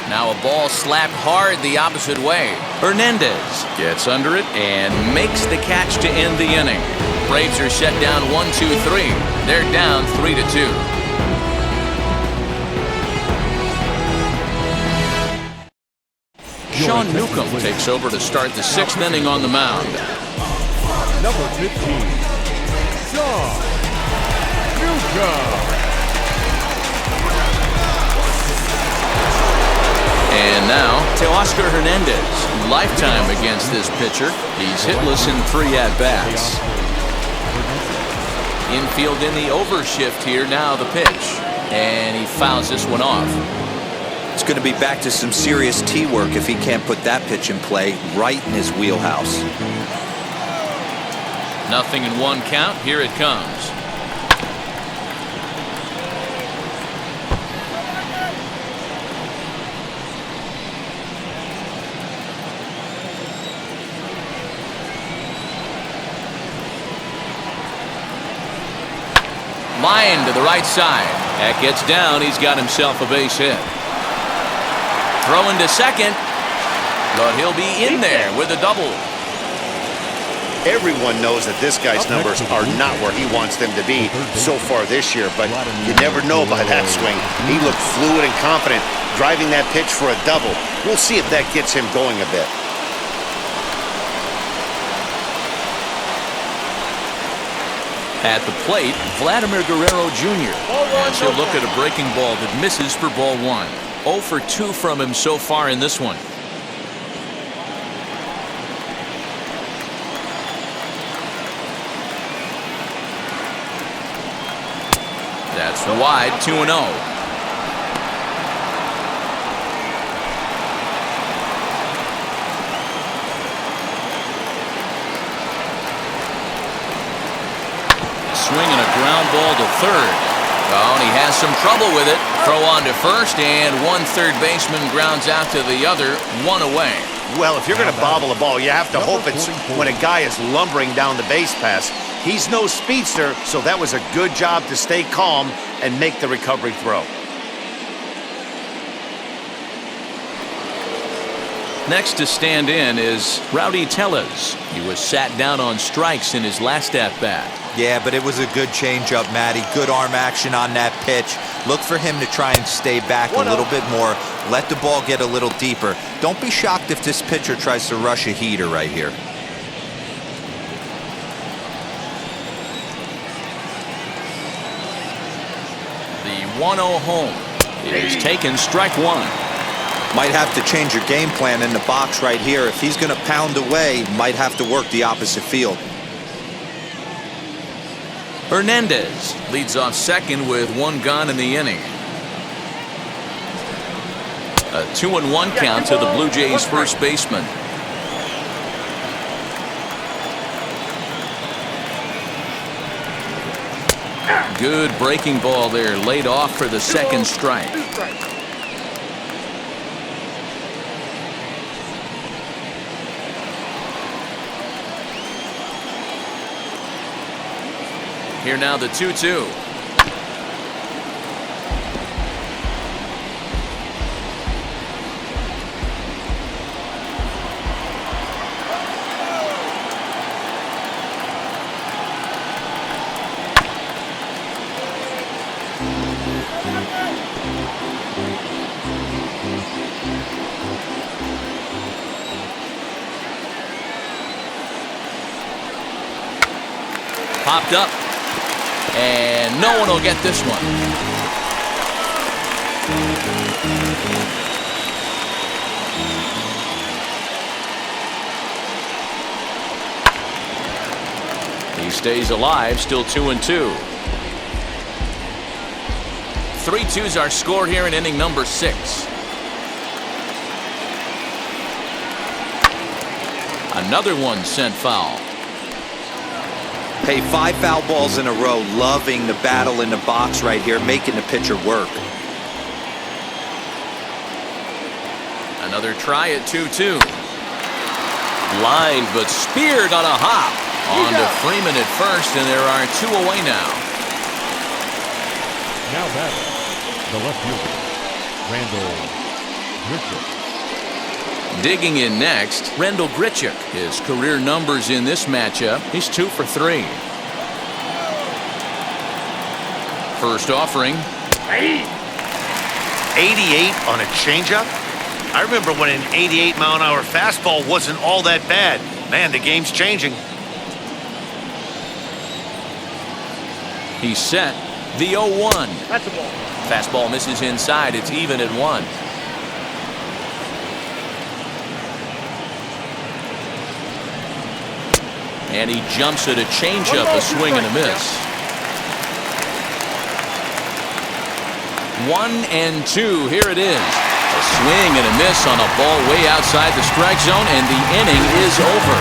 Now a ball slapped hard the opposite way. Hernandez gets under it and makes the catch to end the inning. Braves are set down 1-2-3. They're down 3-2. Sean Newcomb takes over to start the 6th inning on the mound. Number 15, Sean Newcomb. And now Teoscar Hernandez, lifetime against this pitcher. He's hitless in 3 at-bats. Infield in the overshift here. Now the pitch, and he fouls this one off. It's going to be back to some serious tee work if he can't put that pitch in play right in his wheelhouse. 0-1 count. Here it comes. Line to the right side. That gets down. He's got himself a base hit. Throwing to second, but he'll be in there with a double. Everyone knows that this guy's numbers are not where he wants them to be so far this year, but you never know by that swing. He looked fluid and confident, driving that pitch for a double. We'll see if that gets him going a bit. At the plate, Vladimir Guerrero Jr. As he'll look at a breaking ball that misses for ball 1. 0 for 2 from him so far in this one. That's wide. 2-0. Swinging a ground ball to third. Oh, and he has some trouble with it. Throw on to first, and one third baseman grounds out to the other, 1 away. Well, if you're going to bobble a ball, you have to hope it's when a guy is lumbering down the base pass. He's no speedster, so that was a good job to stay calm and make the recovery throw. Next to stand in is Rowdy Telus. He was sat down on strikes in his last at-bat. Yeah, but it was a good changeup, Matty. Good arm action on that pitch. Look for him to try and stay back a little bit more. Let the ball get a little deeper. Don't be shocked if this pitcher tries to rush a heater right here. The 1-0 home is taken, strike 1. Might have to change your game plan in the box right here. If he's going to pound away, might have to work the opposite field. Hernandez leads off second with 1 gone in the inning. A 2-1 count to the Blue Jays first baseman. Good breaking ball there, laid off for the second strike. Here now the 2-2. Popped up. And no one will get this one. He stays alive, still 2-2. 3-2's our score here in inning number 6. Another one sent foul. Hey, 5 foul balls in a row. Loving the battle in the box right here, making the pitcher work. Another try at 2-2. Lined but speared on a hop. On to Freeman at first, and there are 2 away now. Now batting, the left fielder, Randall Grichuk. Digging in next, Randall Grichuk. His career numbers in this matchup, he's 2 for 3. First offering. 88 on a changeup? I remember when an 88-mile-an-hour fastball wasn't all that bad. Man, the game's changing. He's set. The 0-1. That's a ball. Fastball misses inside. It's even at 1. And he jumps at a changeup, a swing and a miss. 1-2. Here it is. A swing and a miss on a ball way outside the strike zone, and the inning is over.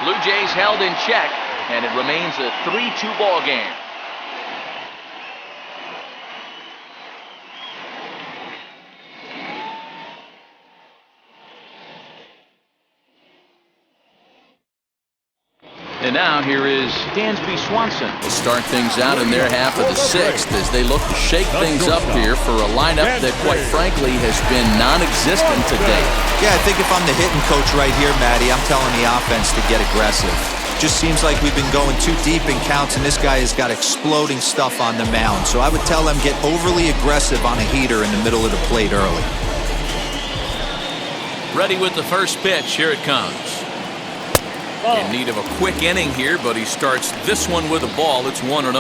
Blue Jays held in check, and it remains a 3-2 ball game. And now here is Dansby Swanson to start things out in their half of the 6th as they look to shake things up here for a lineup that, quite frankly, has been non-existent today. Yeah, I think if I'm the hitting coach right here, Matty, I'm telling the offense to get aggressive. Just seems like we've been going too deep in counts, and this guy has got exploding stuff on the mound. So I would tell them get overly aggressive on a heater in the middle of the plate early. Ready with the first pitch. Here it comes. In need of a quick inning here, but he starts this one with a ball. It's 1-0.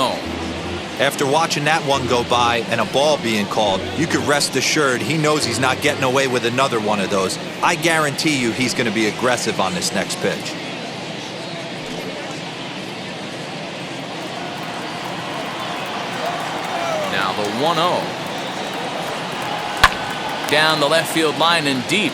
After watching that one go by and a ball being called, you could rest assured he knows he's not getting away with another one of those. I guarantee you he's going to be aggressive on this next pitch. Now the 1-0. Down the left field line and deep.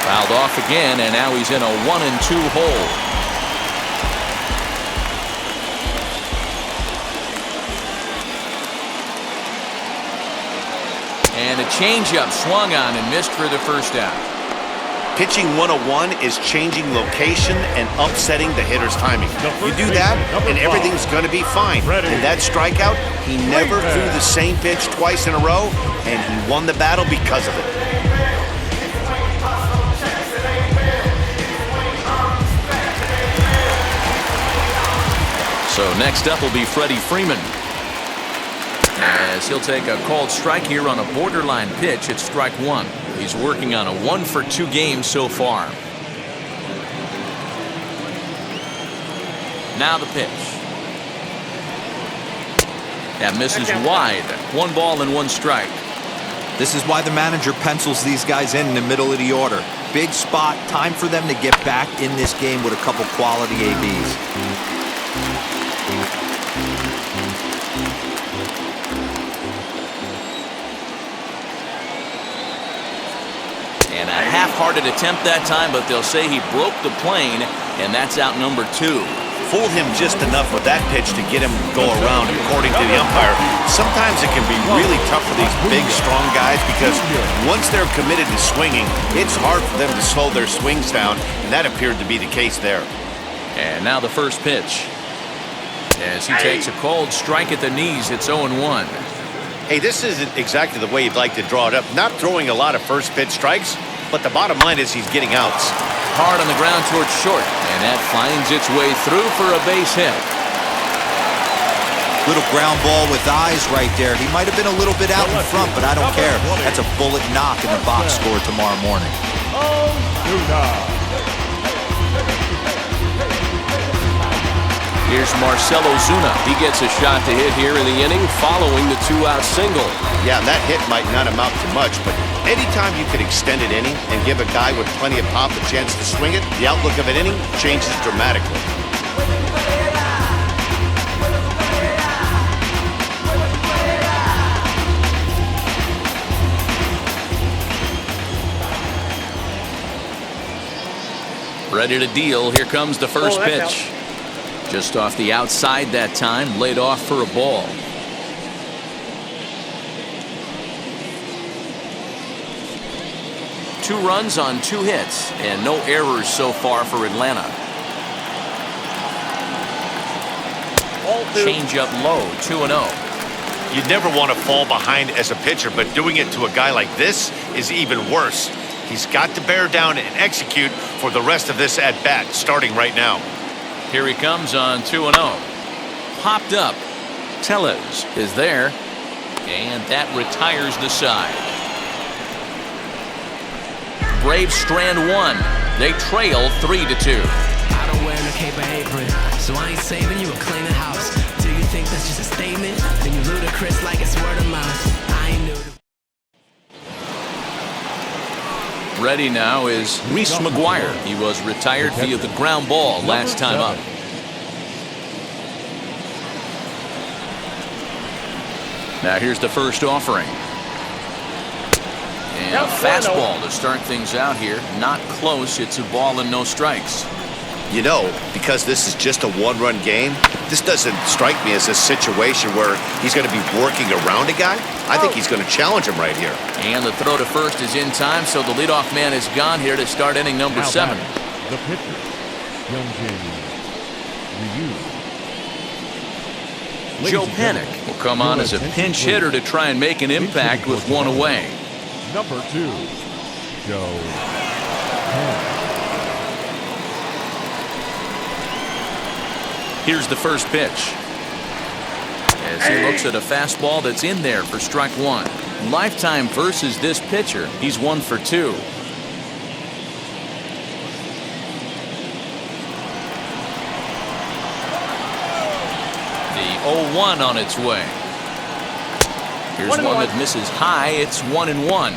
Fouled off again, and now he's in a 1-2 hole. And a changeup swung on and missed for the first out. Pitching 101 is changing location and upsetting the hitter's timing. You do that, and everything's going to be fine. In that strikeout, he never threw the same pitch twice in a row, and he won the battle because of it. So next up will be Freddie Freeman, as he'll take a called strike here on a borderline pitch at strike 1. He's working on a 1-for-2 game so far. Now the pitch. That misses wide. 1 ball and 1 strike. This is why the manager pencils these guys in the middle of the order. Big spot, time for them to get back in this game with a couple quality ABs. And a half-hearted attempt that time, but they'll say he broke the plane, and that's out number 2. Fooled him just enough with that pitch to get him to go around, according to the umpire. Sometimes it can be really tough for these big, strong guys because once they're committed to swinging, it's hard for them to slow their swings down, and that appeared to be the case there. And now the first pitch. As he takes a cold strike at the knees, it's 0-1. Hey, this isn't exactly the way you'd like to draw it up. Not throwing a lot of first pitch strikes, but the bottom line is he's getting outs. Hard on the ground towards short, and that finds its way through for a base hit. Little ground ball with eyes right there. He might have been a little bit out in front, but I don't care. That's a bullet knock in the box score tomorrow morning. Here's Marcell Ozuna. He gets a shot to hit here in the inning following the two-out single. Yeah, that hit might not amount to much, but anytime you can extend an inning and give a guy with plenty of pop a chance to swing it, the outlook of an inning changes dramatically. Ready to deal. Here comes the first pitch. Just off the outside that time, laid off for a ball. Two runs on two hits and no errors so far for Atlanta. Change up low, 2-0. You'd never want to fall behind as a pitcher, but doing it to a guy like this is even worse. He's got to bear down and execute for the rest of this at-bat, starting right now. Here he comes on 2-0. Popped up. Telus is there, and that retires the side. Braves strand one. They trail 3-2. I don't wear no cape or apron, so I ain't saving you a cleaning house. Do you think that's just a statement? Then you ludicrous like it's word of mouth. I ain't new to... Ready now is Reese McGuire. He was retired via the ground ball last time up. Now here's the first offering. And a fastball to start things out here. Not close. It's a ball and no strikes. You know, because this is just a one-run game, this doesn't strike me as a situation where he's going to be working around a guy. I think he's going to challenge him right here. And the throw to first is in time, so the leadoff man is gone here to start inning number 7. The pitcher, Young James Ryu. Joe Panik will come on as a pinch hitter to try and make an impact with one away. Number 2, Joe Panik. Here's the first pitch. As he looks at a fastball that's in there for strike one. Lifetime versus this pitcher, he's 1 for 2. The 0-1 on its way. Here's one that misses high. It's 1-1.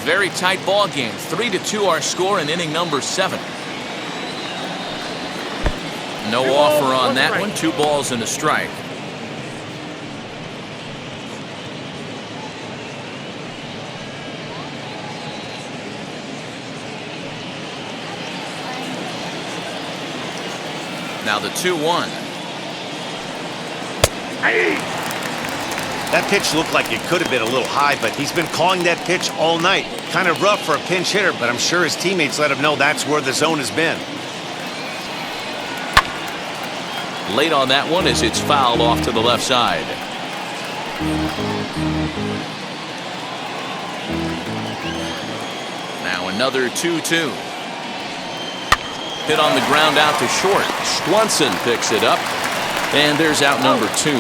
Very tight ball game. 3-2 our score in inning number 7. No offer on that one. 2 balls and a strike. Now the 2-1. That pitch looked like it could have been a little high, but he's been calling that pitch all night. Kind of rough for a pinch hitter, but I'm sure his teammates let him know that's where the zone has been. Late on that one as it's fouled off to the left side. Now another 2-2. Hit on the ground out to short. Swanson picks it up, and there's out number 2.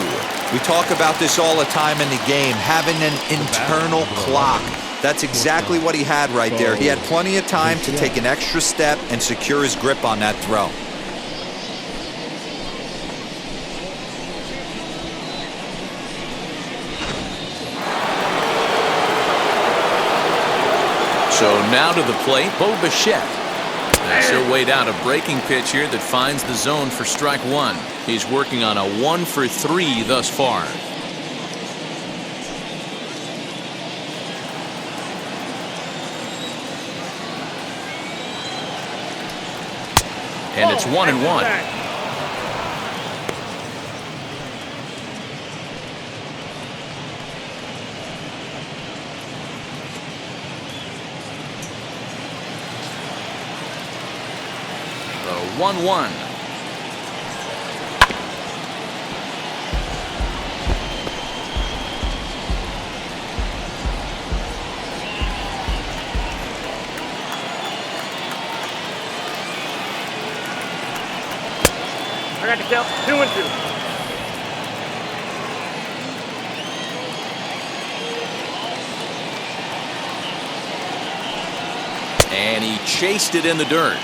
We talk about this all the time in the game, having an internal clock. That's exactly what he had right there. He had plenty of time to take an extra step and secure his grip on that throw. So now to the plate, Bo Bichette. As he'll wait out a breaking pitch here that finds the zone for strike one. He's working on a 1 for 3 thus far. And it's 1-1. The 1-1. I got to count 2-2. And he chased it in the dirt.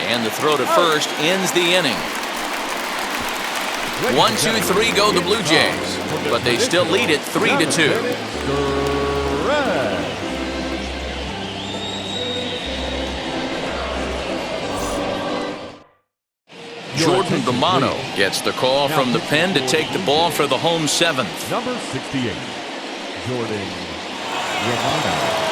And the throw to first ends the inning. 1-2-3 go the Blue Jays, but they still lead it 3-2. Jordan Romano gets the call from the pen to take the ball for the home seventh. Number 68, Jordan Romano.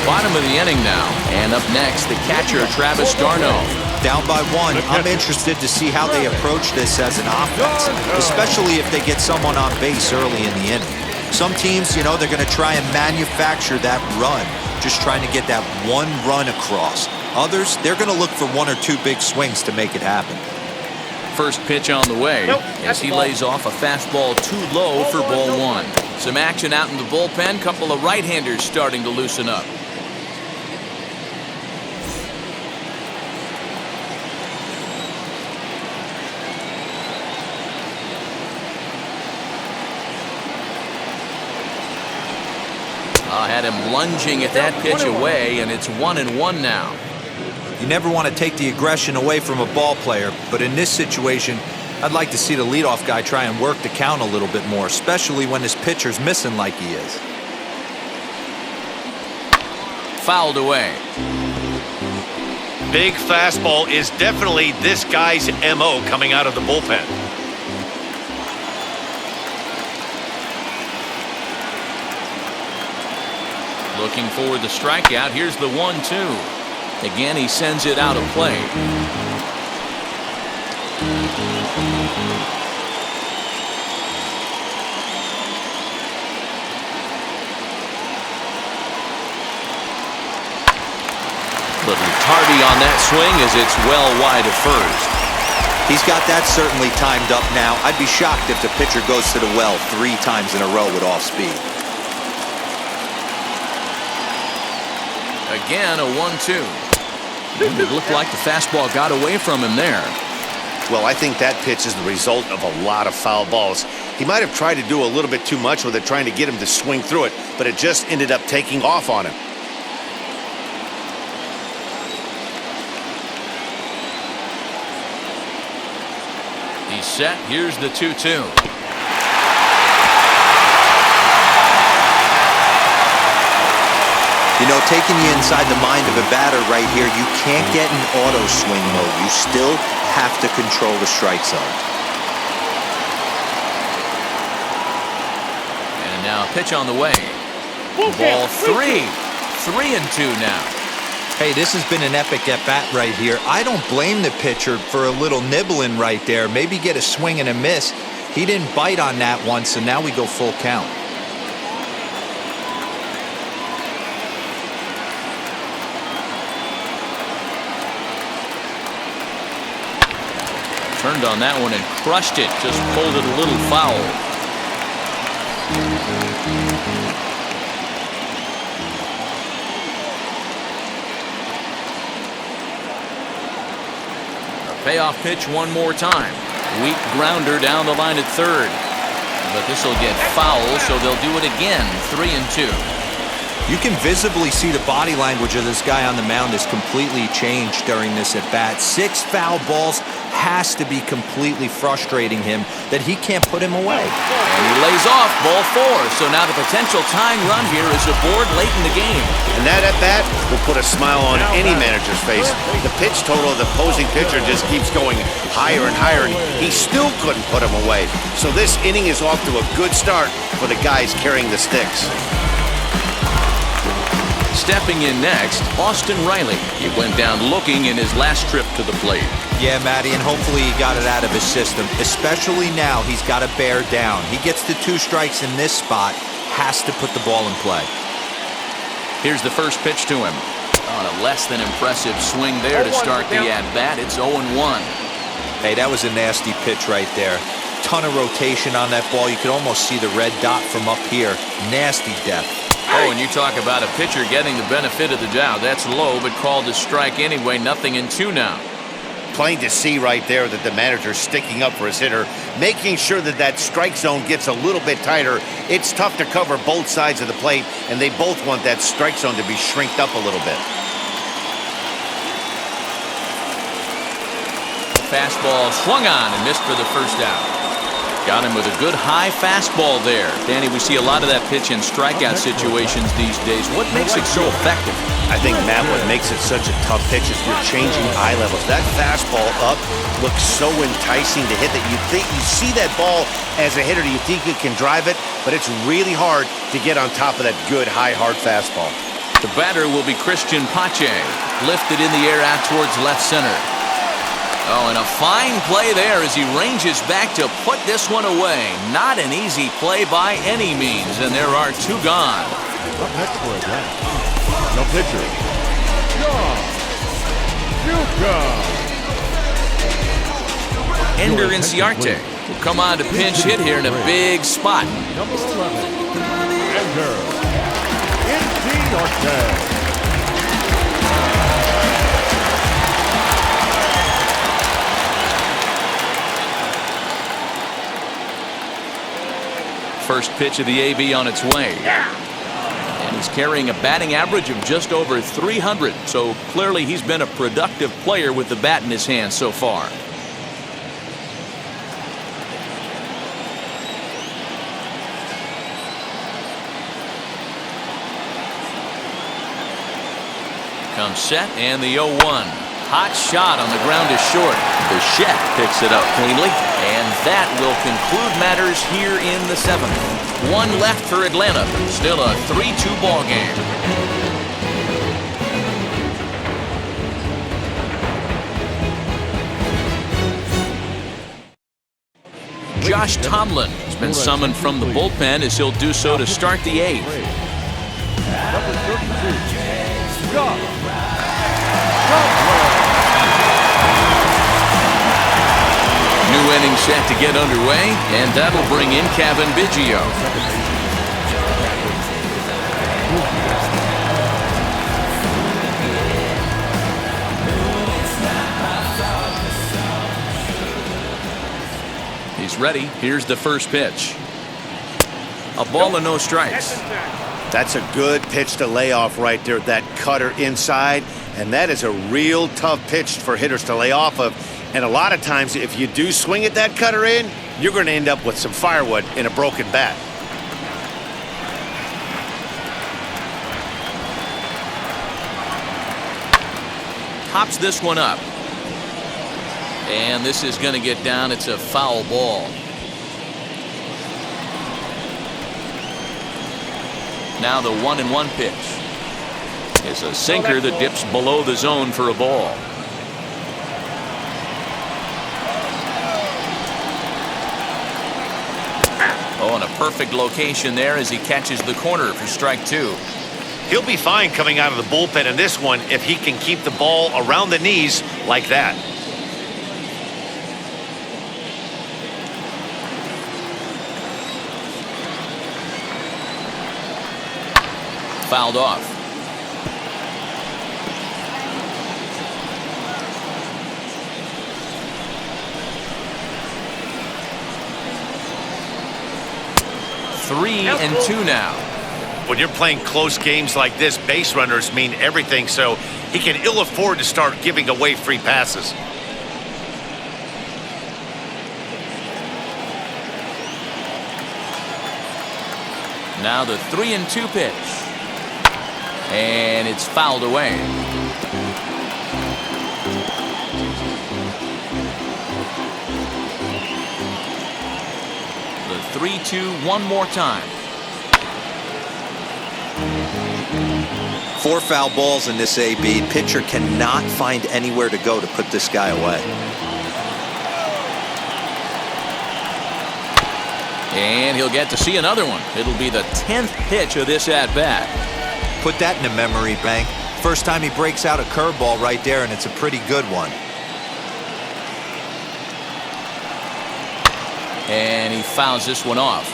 Bottom of the inning now, and up next, the catcher Travis d'Arnaud. Down by 1, I'm interested to see how they approach this as an offense, especially if they get someone on base early in the inning. Some teams, you know, they're going to try and manufacture that run, just trying to get that one run across. Others, they're going to look for 1 or 2 big swings to make it happen. First pitch on the way as he lays off a fastball too low for ball 1. Some action out in the bullpen, couple of right-handers starting to loosen up. Had him lunging at that pitch away, and it's 1-1 now. You never want to take the aggression away from a ball player, but in this situation, I'd like to see the leadoff guy try and work the count a little bit more, especially when his pitcher's missing like he is. Fouled away. Big fastball is definitely this guy's MO coming out of the bullpen. Looking for the strikeout. Here's the 1-2. Again, he sends it out of play. Little tardy on that swing as it's well wide of first. He's got that certainly timed up now. I'd be shocked if the pitcher goes to the well 3 times in a row with off speed. Again, a 1-2. It looked like the fastball got away from him there. Well, I think that pitch is the result of a lot of foul balls. He might have tried to do a little bit too much with it, trying to get him to swing through it, but it just ended up taking off on him. He's set. Here's the 2-2. You know, taking you inside the mind of a batter right here, you can't get in auto swing mode. You still have to control the strike zone. And now a pitch on the way. Ball 3. 3-2 now. Hey, this has been an epic at-bat right here. I don't blame the pitcher for a little nibbling right there. Maybe get a swing and a miss. He didn't bite on that one, so now we go full count. Turned on that one and crushed it. Just pulled it a little foul. A payoff pitch one more time. Weak grounder down the line at third. But this will get foul, so they'll do it again. 3-2. You can visibly see the body language of this guy on the mound is completely changed during this at-bat. 6 foul balls has to be completely frustrating him that he can't put him away. And he lays off ball 4. So now the potential tying run here is aboard late in the game. And that at-bat will put a smile on any manager's face. The pitch total of the opposing pitcher just keeps going higher and higher, and he still couldn't put him away. So this inning is off to a good start for the guys carrying the sticks. Stepping in next, Austin Riley. He went down looking in his last trip to the plate. Yeah, Matty, and hopefully he got it out of his system. Especially now, he's got to bear down. He gets the 2 strikes in this spot, has to put the ball in play. Here's the first pitch to him. On a less than impressive swing there to start the at-bat. It's 0-1. Hey, that was a nasty pitch right there. Ton of rotation on that ball. You could almost see the red dot from up here. Nasty depth. Oh, and you talk about a pitcher getting the benefit of the doubt. That's low, but called a strike anyway. 0-2 now. Plain to see right there that the manager's sticking up for his hitter, making sure that that strike zone gets a little bit tighter. It's tough to cover both sides of the plate, and they both want that strike zone to be shrinked up a little bit. Fastball swung on and missed for the first out. Got him with a good high fastball there. Danny, we see a lot of that pitch in strikeout situations these days. What makes it so effective? I think, Matt, what makes it such a tough pitch is you're changing eye levels. That fastball up looks so enticing to hit that you see that ball as a hitter, you think you can drive it, but it's really hard to get on top of that good, high, hard fastball. The batter will be Christian Pache. Lifted in the air out towards left center. Oh, and a fine play there as he ranges back to put this one away. Not an easy play by any means, and there are two gone. Up next for a grab, the pitcher, Ender Inciarte will come on to pinch hit here in a big spot. Number 11, Ender Inciarte. First pitch of the AB on its way. And he's carrying a batting average of just over 300. So clearly he's been a productive player with the bat in his hand so far. Comes set and the 0-1. Hot shot on the ground is short. Bichette picks it up cleanly, and that will conclude matters here in the 7th. One left for Atlanta. Still a 3-2 ball game. Josh Tomlin has been summoned from the bullpen as he'll do so to start the 8th. Number 32, Josh. New inning set to get underway, and that'll bring in Kevin Vigil. He's ready. Here's the first pitch. A ball and no strikes. That's a good pitch to lay off right there, that cutter inside, and that is a real tough pitch for hitters to lay off of. And a lot of times, if you do swing at that cutter in, you're going to end up with some firewood in a broken bat. Pops this one up. And this is going to get down. It's a foul ball. Now the 1-1 pitch is a sinker that dips below the zone for a ball. Oh, and a perfect location there as he catches the corner for strike 2. He'll be fine coming out of the bullpen in this one if he can keep the ball around the knees like that. Fouled off. Three and 2 now. When you're playing close games like this, base runners mean everything, so he can ill afford to start giving away free passes. Now the 3-2 pitch. And it's fouled away. The 3-2 one more time. 4 foul balls in this AB. Pitcher cannot find anywhere to go to put this guy away. And he'll get to see another one. It'll be the 10th pitch of this at-bat. Put that in a memory bank. First time he breaks out a curveball right there, and it's a pretty good one. And he fouls this one off.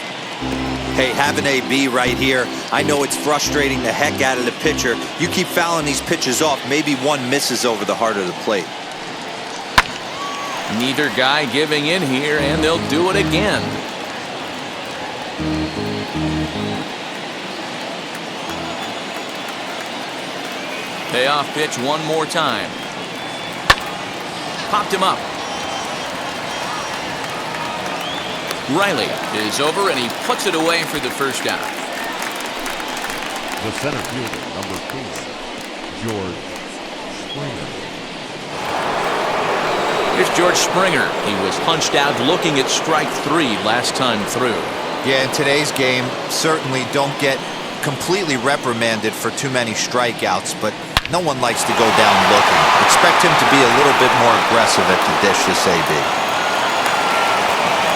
Hey, have an AB right here. I know it's frustrating the heck out of the pitcher. You keep fouling these pitches off, maybe one misses over the heart of the plate. Neither guy giving in here, and they'll do it again. Payoff pitch one more time. Popped him up. Riley is over, and he puts it away for the first out. The center fielder, number 2, George Springer. Here's George Springer. He was punched out looking at strike 3 last time through. Yeah, in today's game, certainly don't get completely reprimanded for too many strikeouts, but no one likes to go down looking. Expect him to be a little bit more aggressive at the dish this AB.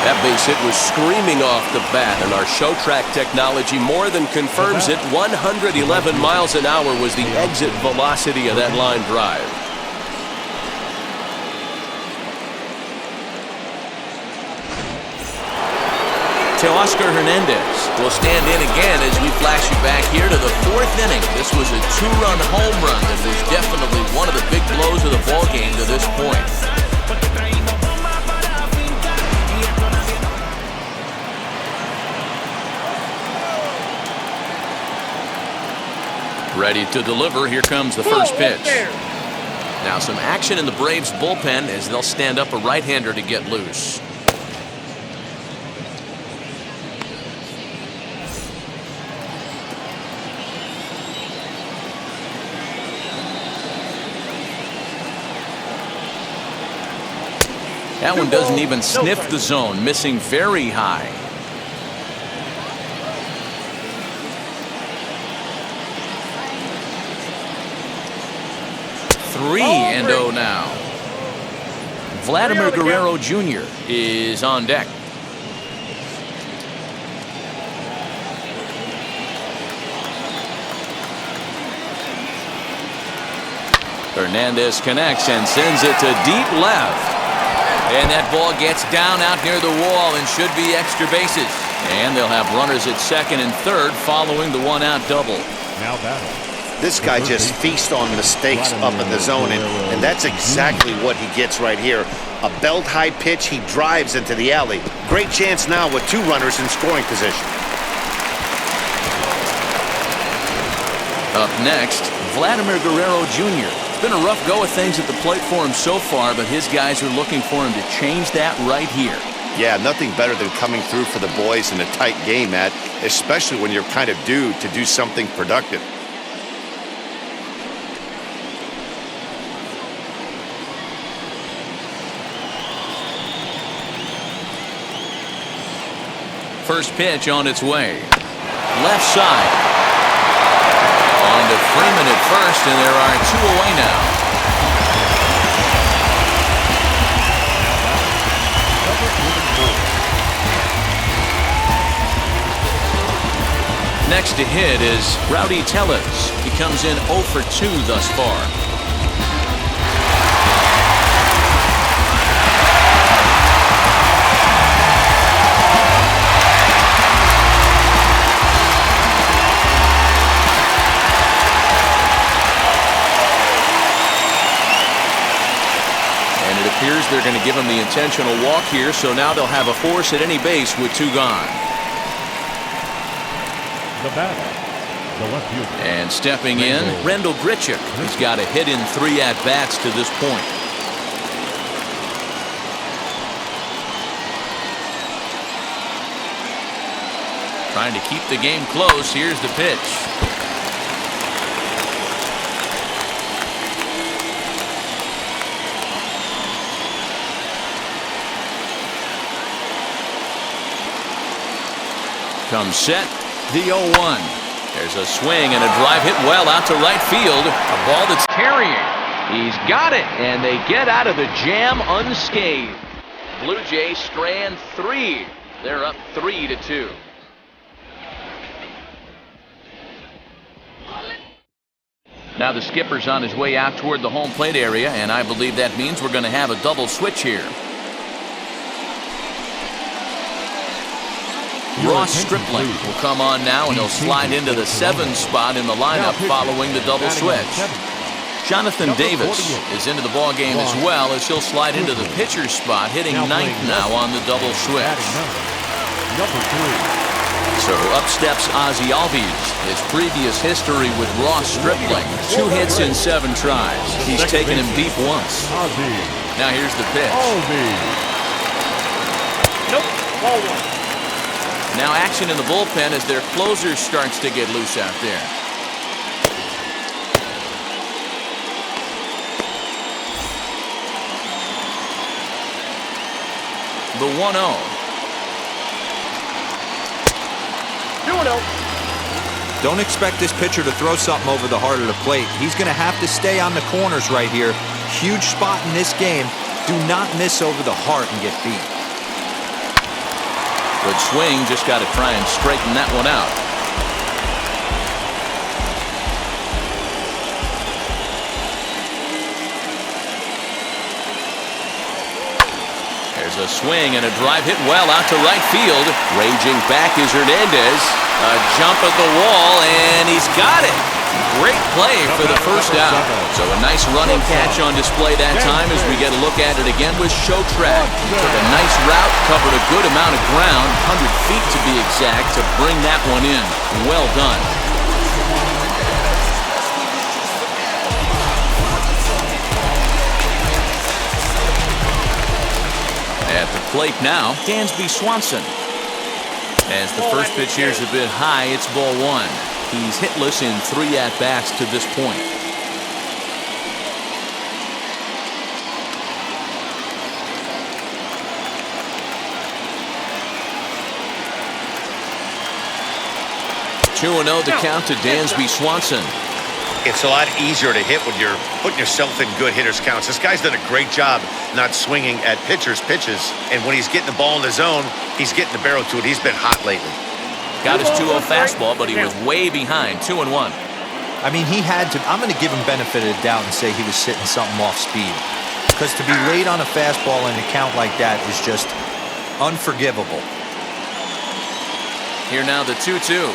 That base hit was screaming off the bat, and our show track technology more than confirms it. 111 miles an hour was the exit velocity of that line drive. Teoscar Hernandez will stand in again as we flash you back here to the 4th inning. This was a 2-run home run that was definitely one of the big blows of the ballgame to this point. Ready to deliver. Here comes the first pitch. Now some action in the Braves bullpen as they'll stand up a right-hander to get loose. That one doesn't even sniff the zone, missing very high. Three and 0 now. Vladimir Guerrero Jr. is on deck. Hernandez connects and sends it to deep left. And that ball gets down out near the wall and should be extra bases. And they'll have runners at second and third following the one-out double. Now battle. This guy just feasts on mistakes up in the zone, and that's exactly what he gets right here. A belt-high pitch, he drives into the alley. Great chance now with 2 runners in scoring position. Up next, Vladimir Guerrero Jr. It's been a rough go of things at the plate for him so far, but his guys are looking for him to change that right here. Yeah, nothing better than coming through for the boys in a tight game, Matt, especially when you're kind of due to do something productive. First pitch on its way. Left side. On to Freeman at first, and there are 2 away now. Next to hit is Rowdy Telus. He comes in 0 for 2 thus far. Appears they're going to give him the intentional walk here, so now they'll have a force at any base with 2 gone. The batter, the left fielder. And stepping in, Randall Grichuk. He's got a hit in 3 at-bats to this point. Trying to keep the game close. Here's the pitch. Comes set, the 0-1. There's a swing and a drive hit well out to right field. A ball that's carrying. He's got it, and they get out of the jam unscathed. Blue Jays strand 3. They're up 3-2. Now the skipper's on his way out toward the home plate area, and I believe that means we're going to have a double switch here. Ross Stripling will come on now, and he'll slide into the 7 spot in the lineup following the double switch. Jonathan Davis is into the ball game as well, as he'll slide into the pitcher's spot, hitting 9th now on the double switch. So up steps Ozzie Albies. His previous history with Ross Stripling, 2 hits in 7 tries. He's taken him deep once. Now here's the pitch. Nope, ball 1. Now action in the bullpen as their closer starts to get loose out there. The 1-0. 2-0. Don't expect this pitcher to throw something over the heart of the plate. He's going to have to stay on the corners right here. Huge spot in this game. Do not miss over the heart and get beat. Good swing, just got to try and straighten that one out. There's a swing and a drive hit well out to right field. Raging back is Hernandez. A jump at the wall, and he's got it. Great play for the first out. So a nice running catch on display that time as we get a look at it again with show track. Took a nice route, covered a good amount of ground, 100 feet to be exact, to bring that one in. Well done. At the plate now, Dansby Swanson. As the first pitch here is a bit high, it's ball 1. He's hitless in 3 at-bats to this point. (2-0) the count to Dansby Swanson. It's a lot easier to hit when you're putting yourself in good hitters' counts. This guy's done a great job not swinging at pitchers' pitches. And when he's getting the ball in the zone, he's getting the barrel to it. He's been hot lately. Got his 2-0 fastball, but he was way behind. 2-1. I mean, he had to. I'm going to give him benefit of the doubt and say he was sitting something off speed. Because to be late on a fastball in a count like that is just unforgivable. Here now the 2-2.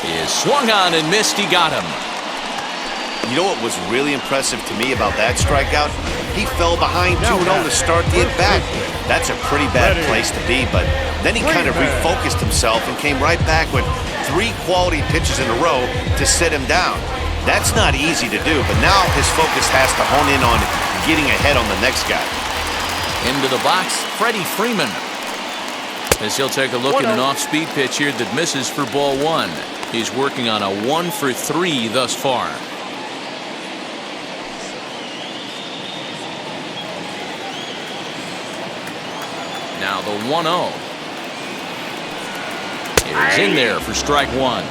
Is swung on and missed. He got him. You know what was really impressive to me about that strikeout? He fell behind 2-0 to start the at-bat. That's a pretty bad place to be, but then he kind of refocused himself and came right back with 3 quality pitches in a row to sit him down. That's not easy to do, but now his focus has to hone in on getting ahead on the next guy. Into the box, Freddie Freeman. As he'll take a look at an off-speed pitch here that misses for ball 1. He's working on a 1 for 3 thus far. Now the 1-0. Is in there for strike 1.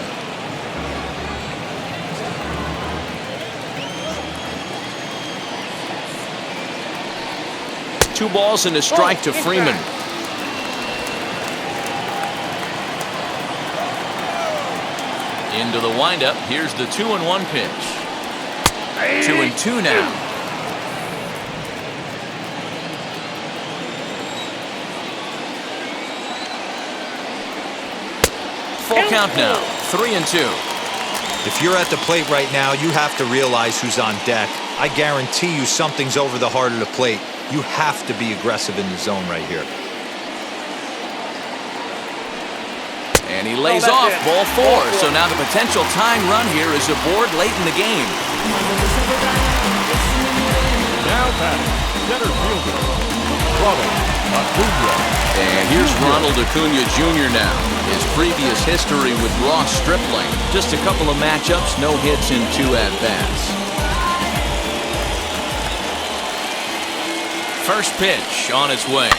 Two balls and a strike to Freeman. Into the windup. Here's the 2-1 pitch. 2-2 now. Full count now. 3-2. If you're at the plate right now, you have to realize who's on deck. I guarantee you something's over the heart of the plate. You have to be aggressive in the zone right here. And he lays off ball 4. So now the potential tying run here is aboard late in the game. Now batting, center fielder, Ronald Acuna. And here's Ronald Acuna Jr. now. His previous history with Ross Stripling. Just a couple of matchups, no hits in 2 at-bats. First pitch on its way.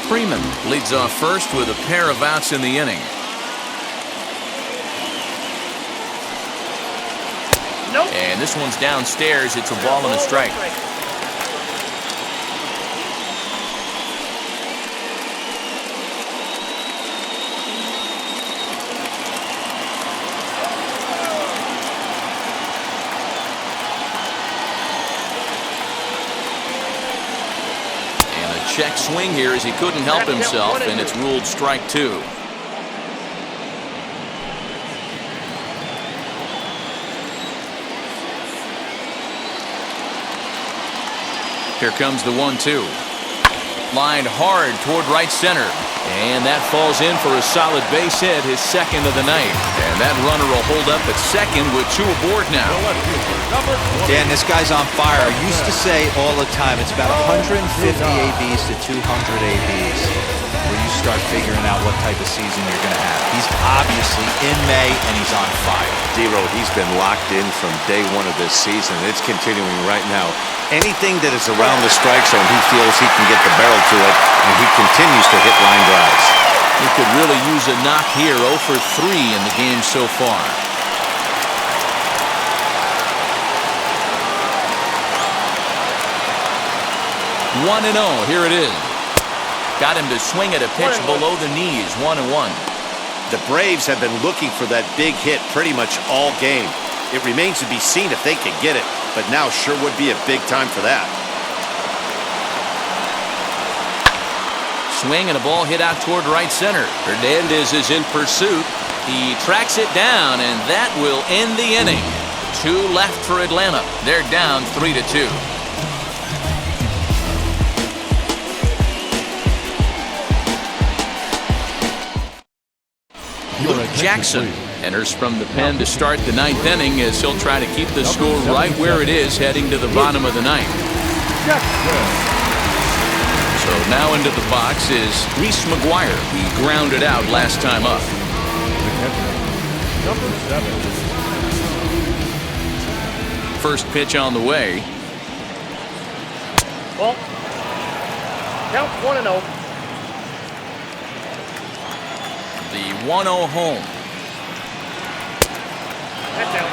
Freeman leads off first with a pair of outs in the inning. Nope. And this one's downstairs. It's a ball and a strike. check swing here as he couldn't help himself, and it's ruled strike 2. Here comes the 1-2. Lined hard toward right center. And that falls in for a solid base hit, his second of the night. And that runner will hold up at second with 2 aboard now. Dan, this guy's on fire. I used to say all the time, it's about 150 ABs to 200 ABs where you start figuring out what type of season you're going to have. He's obviously in May, and he's on fire. D-Ro, he's been locked in from day 1 of this season. It's continuing right now. Anything that is around the strike zone, he feels he can get the barrel to it, and he continues to hit line drives. He could really use a knock here. 0 for 3 in the game so far. One and 0. Here it is. Got him to swing at a pitch below the knees. 1-1. The Braves have been looking for that big hit pretty much all game. It remains to be seen if they can get it, but now sure would be a big time for that. Swing and a ball hit out toward right center. Hernandez is in pursuit. He tracks it down, and that will end the inning. 2 left for Atlanta. They're down 3-2. Jackson enters from the pen to start the 9th inning as he'll try to keep the score right where it is heading to the bottom of the 9th. So now into the box is Reese McGuire. He grounded out last time up. Number 7. First pitch on the way. Ball. Count 1-0. The 1-0 home. That's out.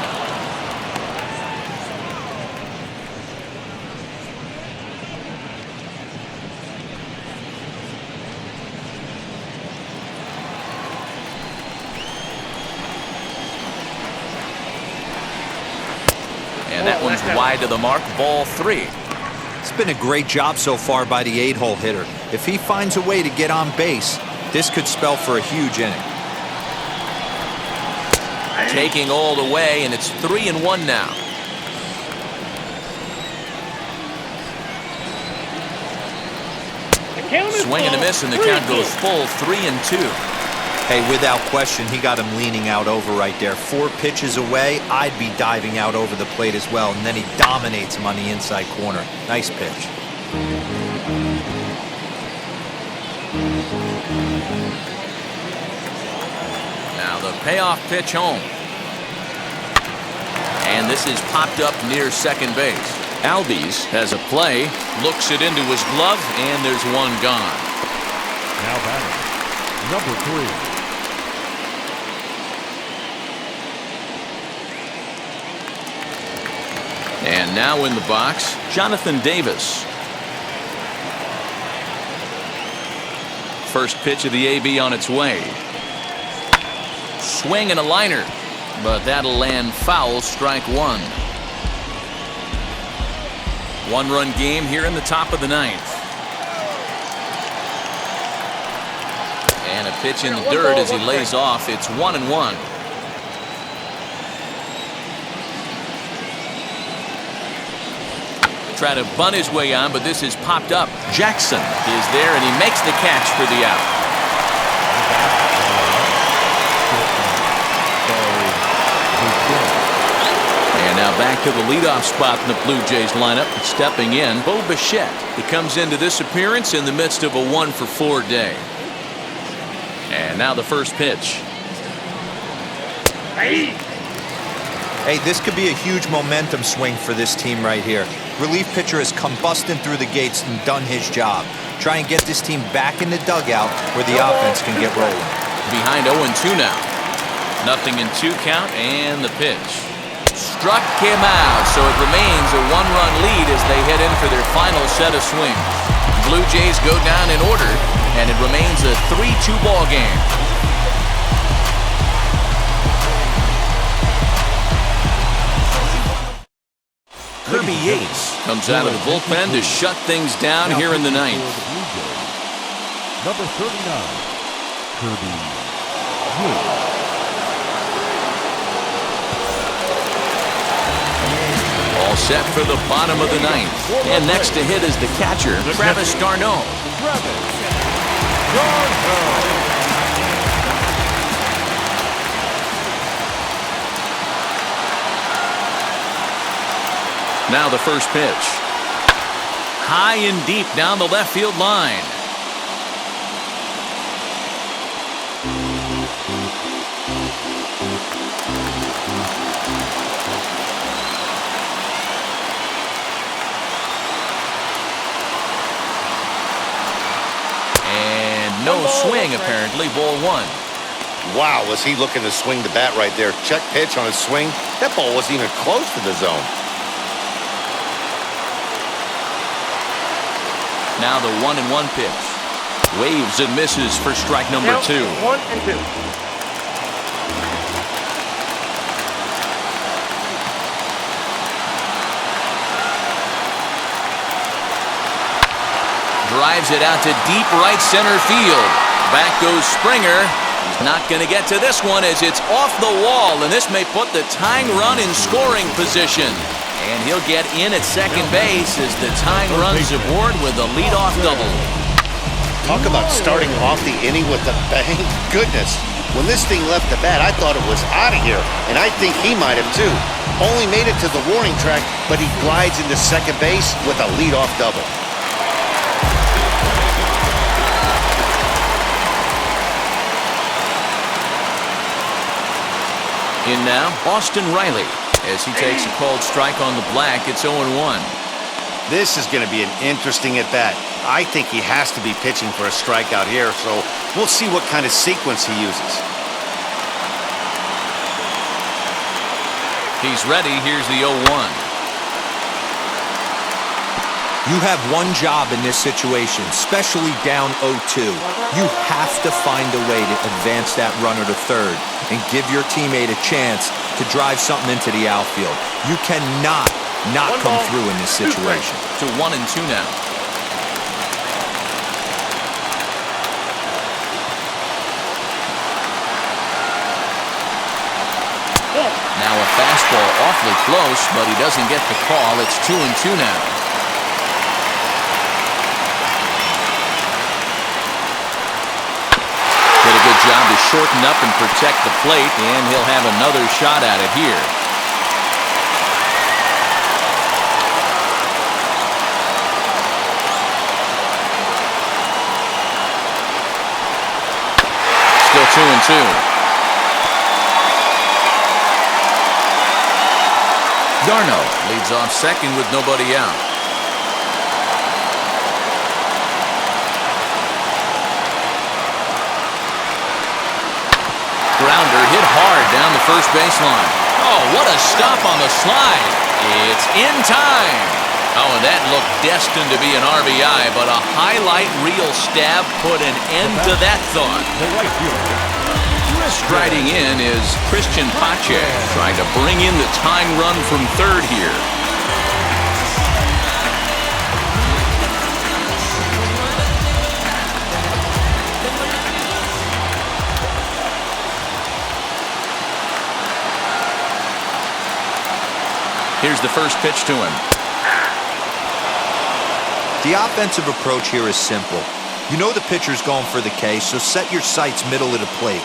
And that one's wide to the mark. Ball 3. It's been a great job so far by the 8-hole hitter. If he finds a way to get on base, this could spell for a huge inning. Taking all the way, and it's 3-1 now. Swing and a miss, and the count goes full. 3-2. Hey, without question, he got him leaning out over right there. 4 pitches away, I'd be diving out over the plate as well, and then he dominates him on the inside corner. Nice pitch. Now the payoff pitch home. And this is popped up near second base. Albies has a play, looks it into his glove, and there's one gone. Now batting, number 3. And now in the box, Jonathan Davis. First pitch of the AB on its way. Swing and a liner, but that'll land foul. Strike 1. 1-run game here in the top of the 9th. And a pitch in the dirt as he lays off. It's 1-1. Try to bunt his way on, but this is popped up. Jackson is there, and he makes the catch for the out. And now back to the leadoff spot in the Blue Jays lineup. Stepping in, Bo Bichette. He comes into this appearance in the midst of a 1-for-4 day. And now the first pitch. Hey, this could be a huge momentum swing for this team right here. Relief pitcher has come busting through the gates and done his job. Try and get this team back in the dugout where the offense can get rolling. Behind 0-2 now. Nothing in 2 count, and the pitch. Struck him out, so it remains a 1-run lead as they head in for their final set of swings. Blue Jays go down in order, and it remains a 3-2 ball game. Kirby Yates comes out of the bullpen to shut things down here in the 9th. Number 39, Kirby Wood. All set for the bottom of the ninth. And next to hit is the catcher, Travis d'Arnaud. Now the first pitch. High and deep down the left field line. No swing, apparently. Ball one. Wow, was he looking to swing the bat right there. Check pitch on his swing. That ball wasn't even close to the zone. Now the 1-1 pitch. Waves and misses for strike number 2. 1-2. Drives it out to deep right center field. Back goes Springer. He's not going to get to this one as it's off the wall, and this may put the tying run in scoring position. And he'll get in at second base as the tying runs aboard with a leadoff double. Talk about starting off the inning with a bang. Goodness, when this thing left the bat, I thought it was out of here, and I think he might have too. Only made it to the warning track, but he glides into second base with a leadoff double. In now, Austin Riley. As he takes a called strike on the black, it's 0-1. This is going to be an interesting at-bat. I think he has to be pitching for a strikeout here, so we'll see what kind of sequence he uses. He's ready. Here's the 0-1. You have one job in this situation, especially down 0-2. You have to find a way to advance that runner to third and give your teammate a chance to drive something into the outfield. You cannot not come through in this situation. To 1-2 now. Now a fastball awfully close, but he doesn't get the call. It's 2-2 now. Did a good job to shorten up and protect the plate, and he'll have another shot at it here. Still 2-2. d'Arnaud leads off second with nobody out. Grounder hit hard down the first baseline. Oh, what a stop on the slide. It's in time. Oh, and that looked destined to be an RBI, but a highlight reel stab put an end to that thought. Striding in is Christian Pache, trying to bring in the tying run from third here. Here's the first pitch to him. The offensive approach here is simple. You know the pitcher's going for the K, so set your sights middle of the plate.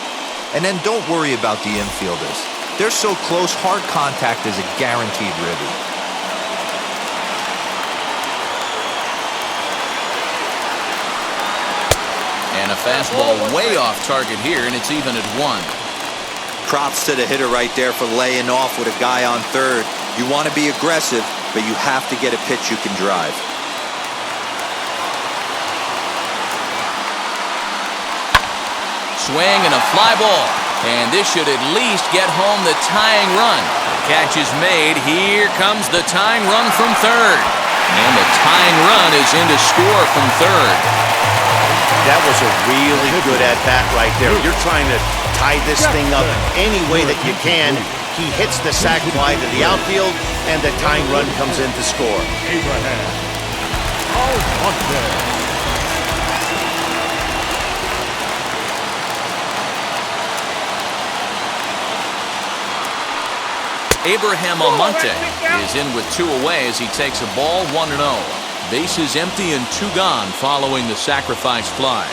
And then don't worry about the infielders. They're so close, hard contact is a guaranteed ribby. And a fastball way off target here, and it's even at 1. Props to the hitter right there for laying off with a guy on third. You want to be aggressive, but you have to get a pitch you can drive. Swing and a fly ball. And this should at least get home the tying run. The catch is made. Here comes the tying run from third. And the tying run is in to score from third. That was a really good at-bat right there. You're trying to tie this thing up any way that you can. He hits the sac fly to the outfield, and the tying run comes in to score. Abraham Almonte is in with 2 away as he takes a ball 1-0. Bases empty and 2 gone following the sacrifice fly.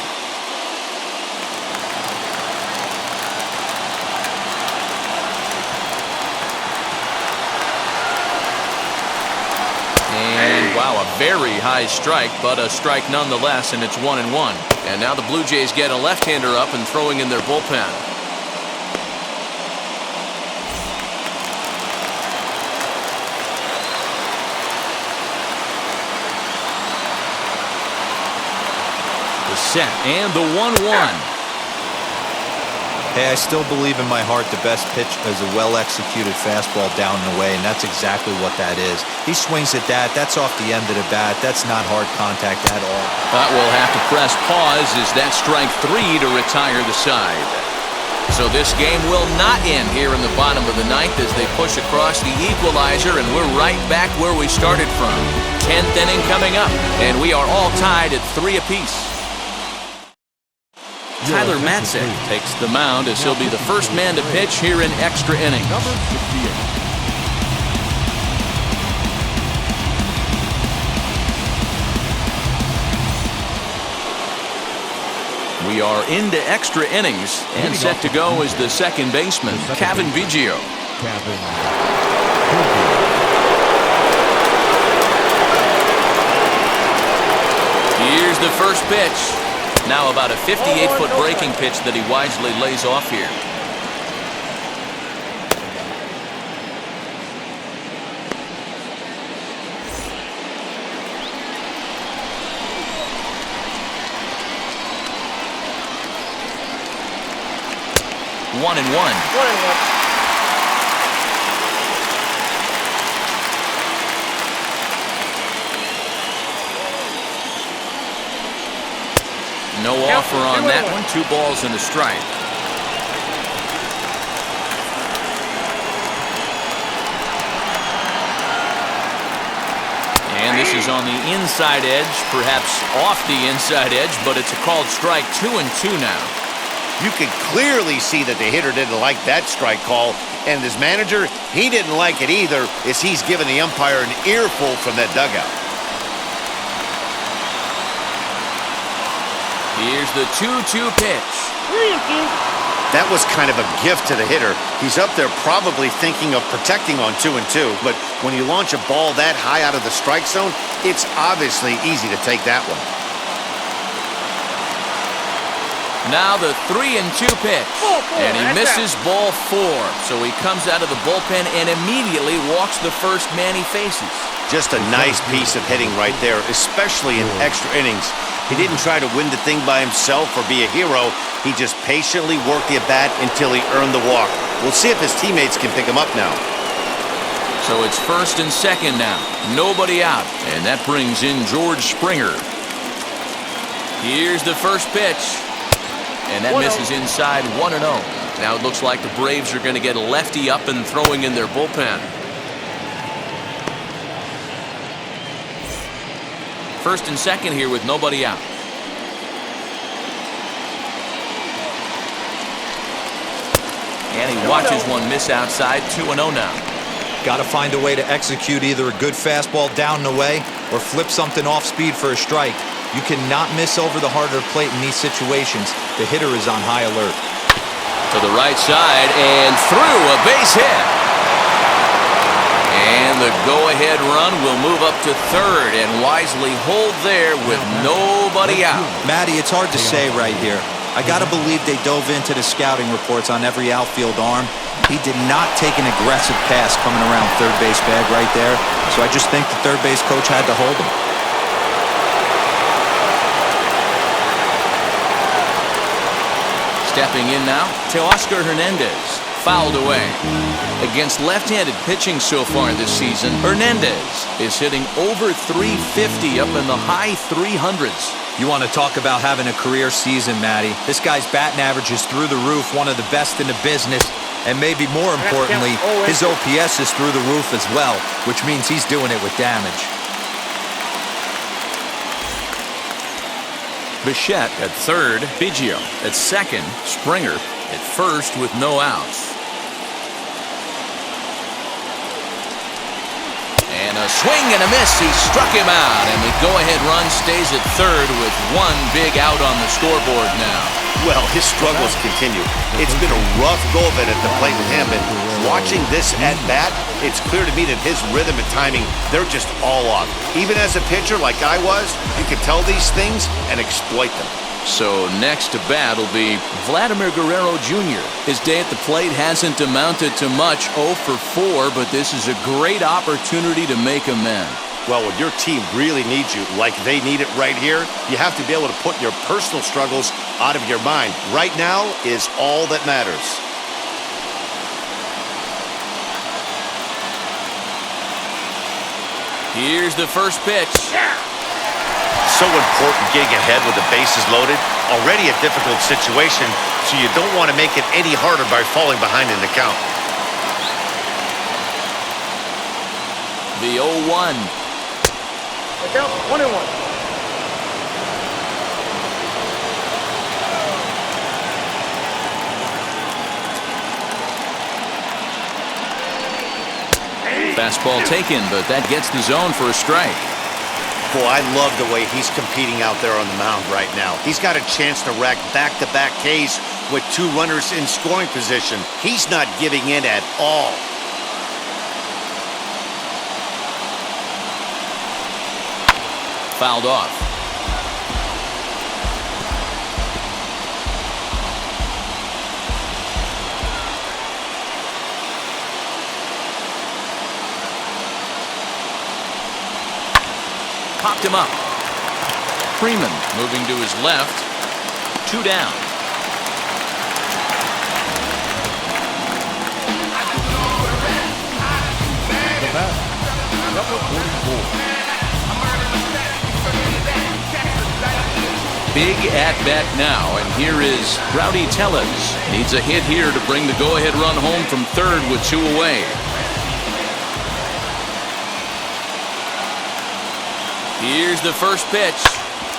And wow, a very high strike, but a strike nonetheless, and it's 1-1. And now the Blue Jays get a left-hander up and throwing in their bullpen. The set and the 1-1. Hey, I still believe in my heart the best pitch is a well-executed fastball down and away, and that's exactly what that is. He swings at that. That's off the end of the bat. That's not hard contact at all. But we'll have to press pause as that strike 3 to retire the side. So this game will not end here in the bottom of the 9th as they push across the equalizer, and we're right back where we started from. 10th inning coming up, and we are all tied at 3 apiece. Tyler Matzek takes the mound as he'll be the first man to pitch here in extra innings. Number 58. We are into extra innings, and set to go is the second baseman, Kevin Vigil. Here's the first pitch. Now about a 58-foot breaking pitch that he wisely lays off here. One and one. No offer on that one. 2 balls and a strike. And this is on the inside edge, perhaps off the inside edge, but it's a called strike. 2-2 now. You could clearly see that the hitter didn't like that strike call, and his manager, he didn't like it either, as he's given the umpire an earful from that dugout. Here's the 2-2 pitch. That was kind of a gift to the hitter. He's up there probably thinking of protecting on 2-2, but when you launch a ball that high out of the strike zone, it's obviously easy to take that one. Now the 3-2 pitch, and he misses ball 4, so he comes out of the bullpen and immediately walks the first man he faces. Just a nice piece of hitting right there, especially in extra innings. He didn't try to win the thing by himself or be a hero. He just patiently worked the at-bat until he earned the walk. We'll see if his teammates can pick him up now. So it's first and second now. Nobody out, and that brings in George Springer. Here's the first pitch, and that misses inside 1-0. Now it looks like the Braves are going to get a lefty up and throwing in their bullpen. First and second here with nobody out. And he watches one miss outside. 2-0 now. Got to find a way to execute either a good fastball down and away or flip something off speed for a strike. You cannot miss over the harder plate in these situations. The hitter is on high alert. To the right side and through, a base hit. And the go-ahead run will move up to third and wisely hold there with nobody out. Matty, it's hard to say right here. I got to believe they dove into the scouting reports on every outfield arm. He did not take an aggressive pass coming around third base bag right there. So I just think the third base coach had to hold him. Stepping in now, Teoscar Hernandez. Fouled away. Against left-handed pitching so far this season, Hernandez is hitting over 350 up in the high 300s. You want to talk about having a career season, Matty. This guy's batting average is through the roof, one of the best in the business. And maybe more importantly, his OPS is through the roof as well, which means he's doing it with damage. Bichette at third, Vigil at second, Springer at first with no outs. And a swing and a miss. He struck him out. And the go-ahead run stays at third with one big out on the scoreboard now. Well, his struggles continue. It's been a rough go of it at the plate with him, and watching this at-bat, it's clear to me that his rhythm and timing, they're just all off. Even as a pitcher like I was, you can tell these things and exploit them. So next to bat will be Vladimir Guerrero Jr. His day at the plate hasn't amounted to much, 0 for 4, but this is a great opportunity to make amends. Well, when your team really needs you, like they need it right here, you have to be able to put your personal struggles out of your mind. Right now is all that matters. Here's the first pitch. So important getting ahead with the bases loaded. Already a difficult situation, so you don't want to make it any harder by falling behind in the count. The 0-1. Look out, 1-1. Fastball taken, but that gets the zone for a strike. Boy, I love the way he's competing out there on the mound right now. He's got a chance to rack back-to-back Ks with 2 runners in scoring position. He's not giving in at all. Fouled off. Popped him up. Freeman moving to his left. 2 down. The bat, number 44. Big at-bat now, and here is Rowdy Telus. Needs a hit here to bring the go-ahead run home from third with 2 away. Here's the first pitch.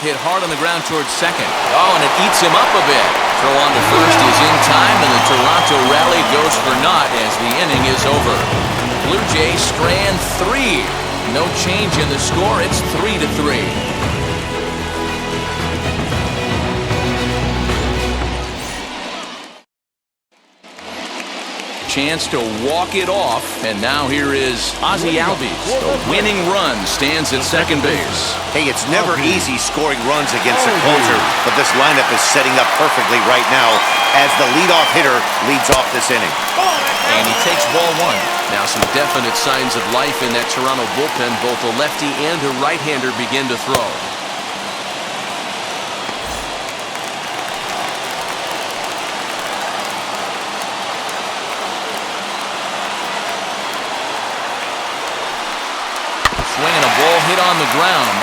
Hit hard on the ground towards second. Oh, and it eats him up a bit. Throw on to first is in time, and the Toronto rally goes for naught as the inning is over. Blue Jays strand 3. No change in the score. It's 3-3. Chance to walk it off, and now here is Ozzie Albies. The winning run stands at second base. Hey, it's never easy scoring runs against a closer, but this lineup is setting up perfectly right now as the leadoff hitter leads off this inning. And he takes ball 1. Now some definite signs of life in that Toronto bullpen. Both a lefty and a right-hander begin to throw. Swing and a ball hit on the ground.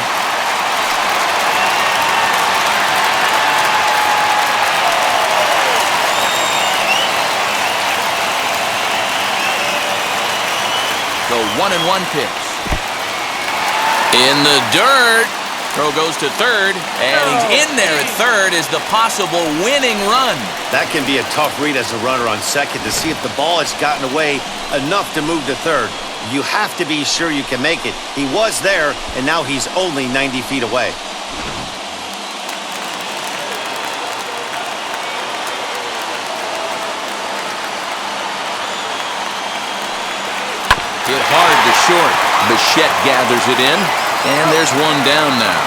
The 1-1 pitch. In the dirt. Throw goes to third, and he's in there at third is the possible winning run. That can be a tough read as a runner on second to see if the ball has gotten away enough to move to third. You have to be sure you can make it. He was there, and now he's only 90 feet away. Hit hard to short. Bichette gathers it in, and there's one down now.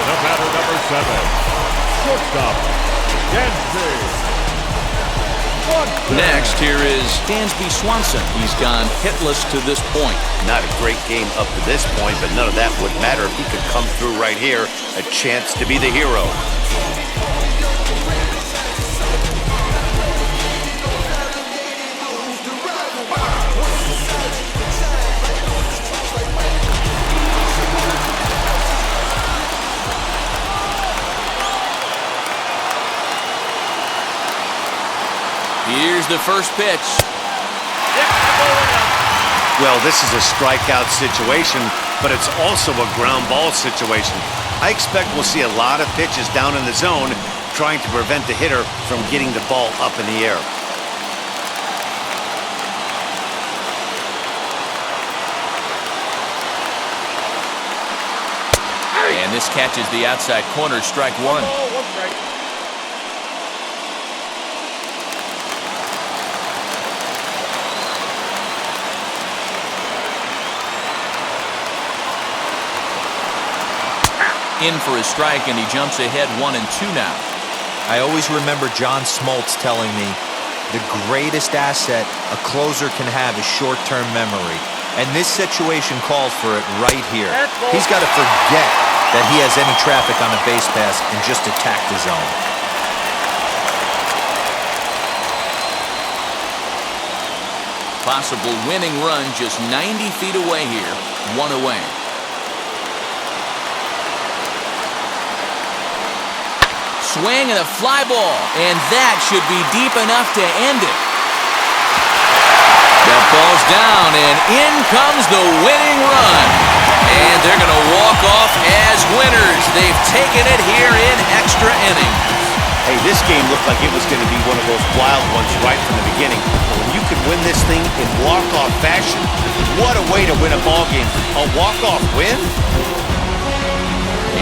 The batter, number 7, shortstop, Dansby. Next, here is Dansby Swanson. He's gone hitless to this point. Not a great game up to this point, but none of that would matter if he could come through right here. A chance to be the hero. Here's the first pitch. Well, this is a strikeout situation, but it's also a ground ball situation. I expect we'll see a lot of pitches down in the zone trying to prevent the hitter from getting the ball up in the air. And this catches the outside corner, strike one. Oh, one strike. In for a strike, and he jumps ahead 1-2 now. I always remember John Smoltz telling me the greatest asset a closer can have is short-term memory. And this situation calls for it right here. He's got to forget that he has any traffic on a base pass and just attack the zone. Possible winning run just 90 feet away here, one away. Swing and a fly ball, and that should be deep enough to end it. That ball's down, and in comes the winning run. And they're going to walk off as winners. They've taken it here in extra innings. Hey, this game looked like it was going to be one of those wild ones right from the beginning. But when you can win this thing in walk-off fashion, what a way to win a ball game. A walk-off win?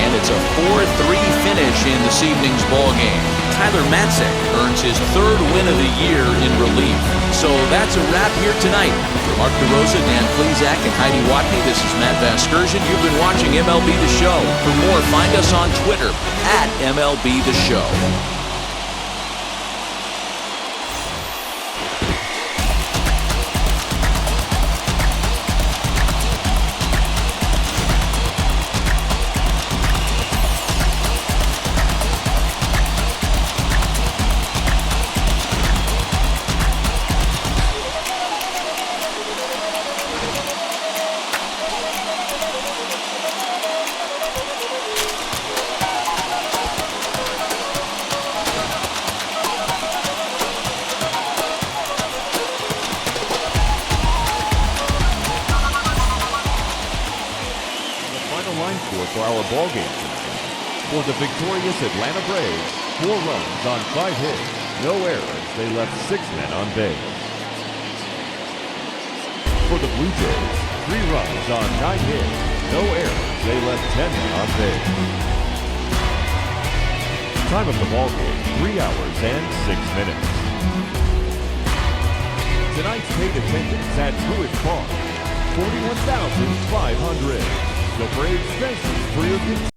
And it's a 4-3 finish in this evening's ball game. Tyler Matzek earns his third win of the year in relief. So that's a wrap here tonight. For Mark DeRosa, Dan Plesac, and Heidi Watney, this is Matt Vasgersian. You've been watching MLB The Show. For more, find us on Twitter at MLB The Show. For our ball game tonight. For the victorious Atlanta Braves, 4 runs on 5 hits, no errors. They left 6 men on base. For the Blue Jays, 3 runs on 9 hits, no errors. They left 10 men on base. Time of the ball game, 3 hours and 6 minutes. Tonight's paid attendance at Truist Park, 41,500. The Braves' fences for your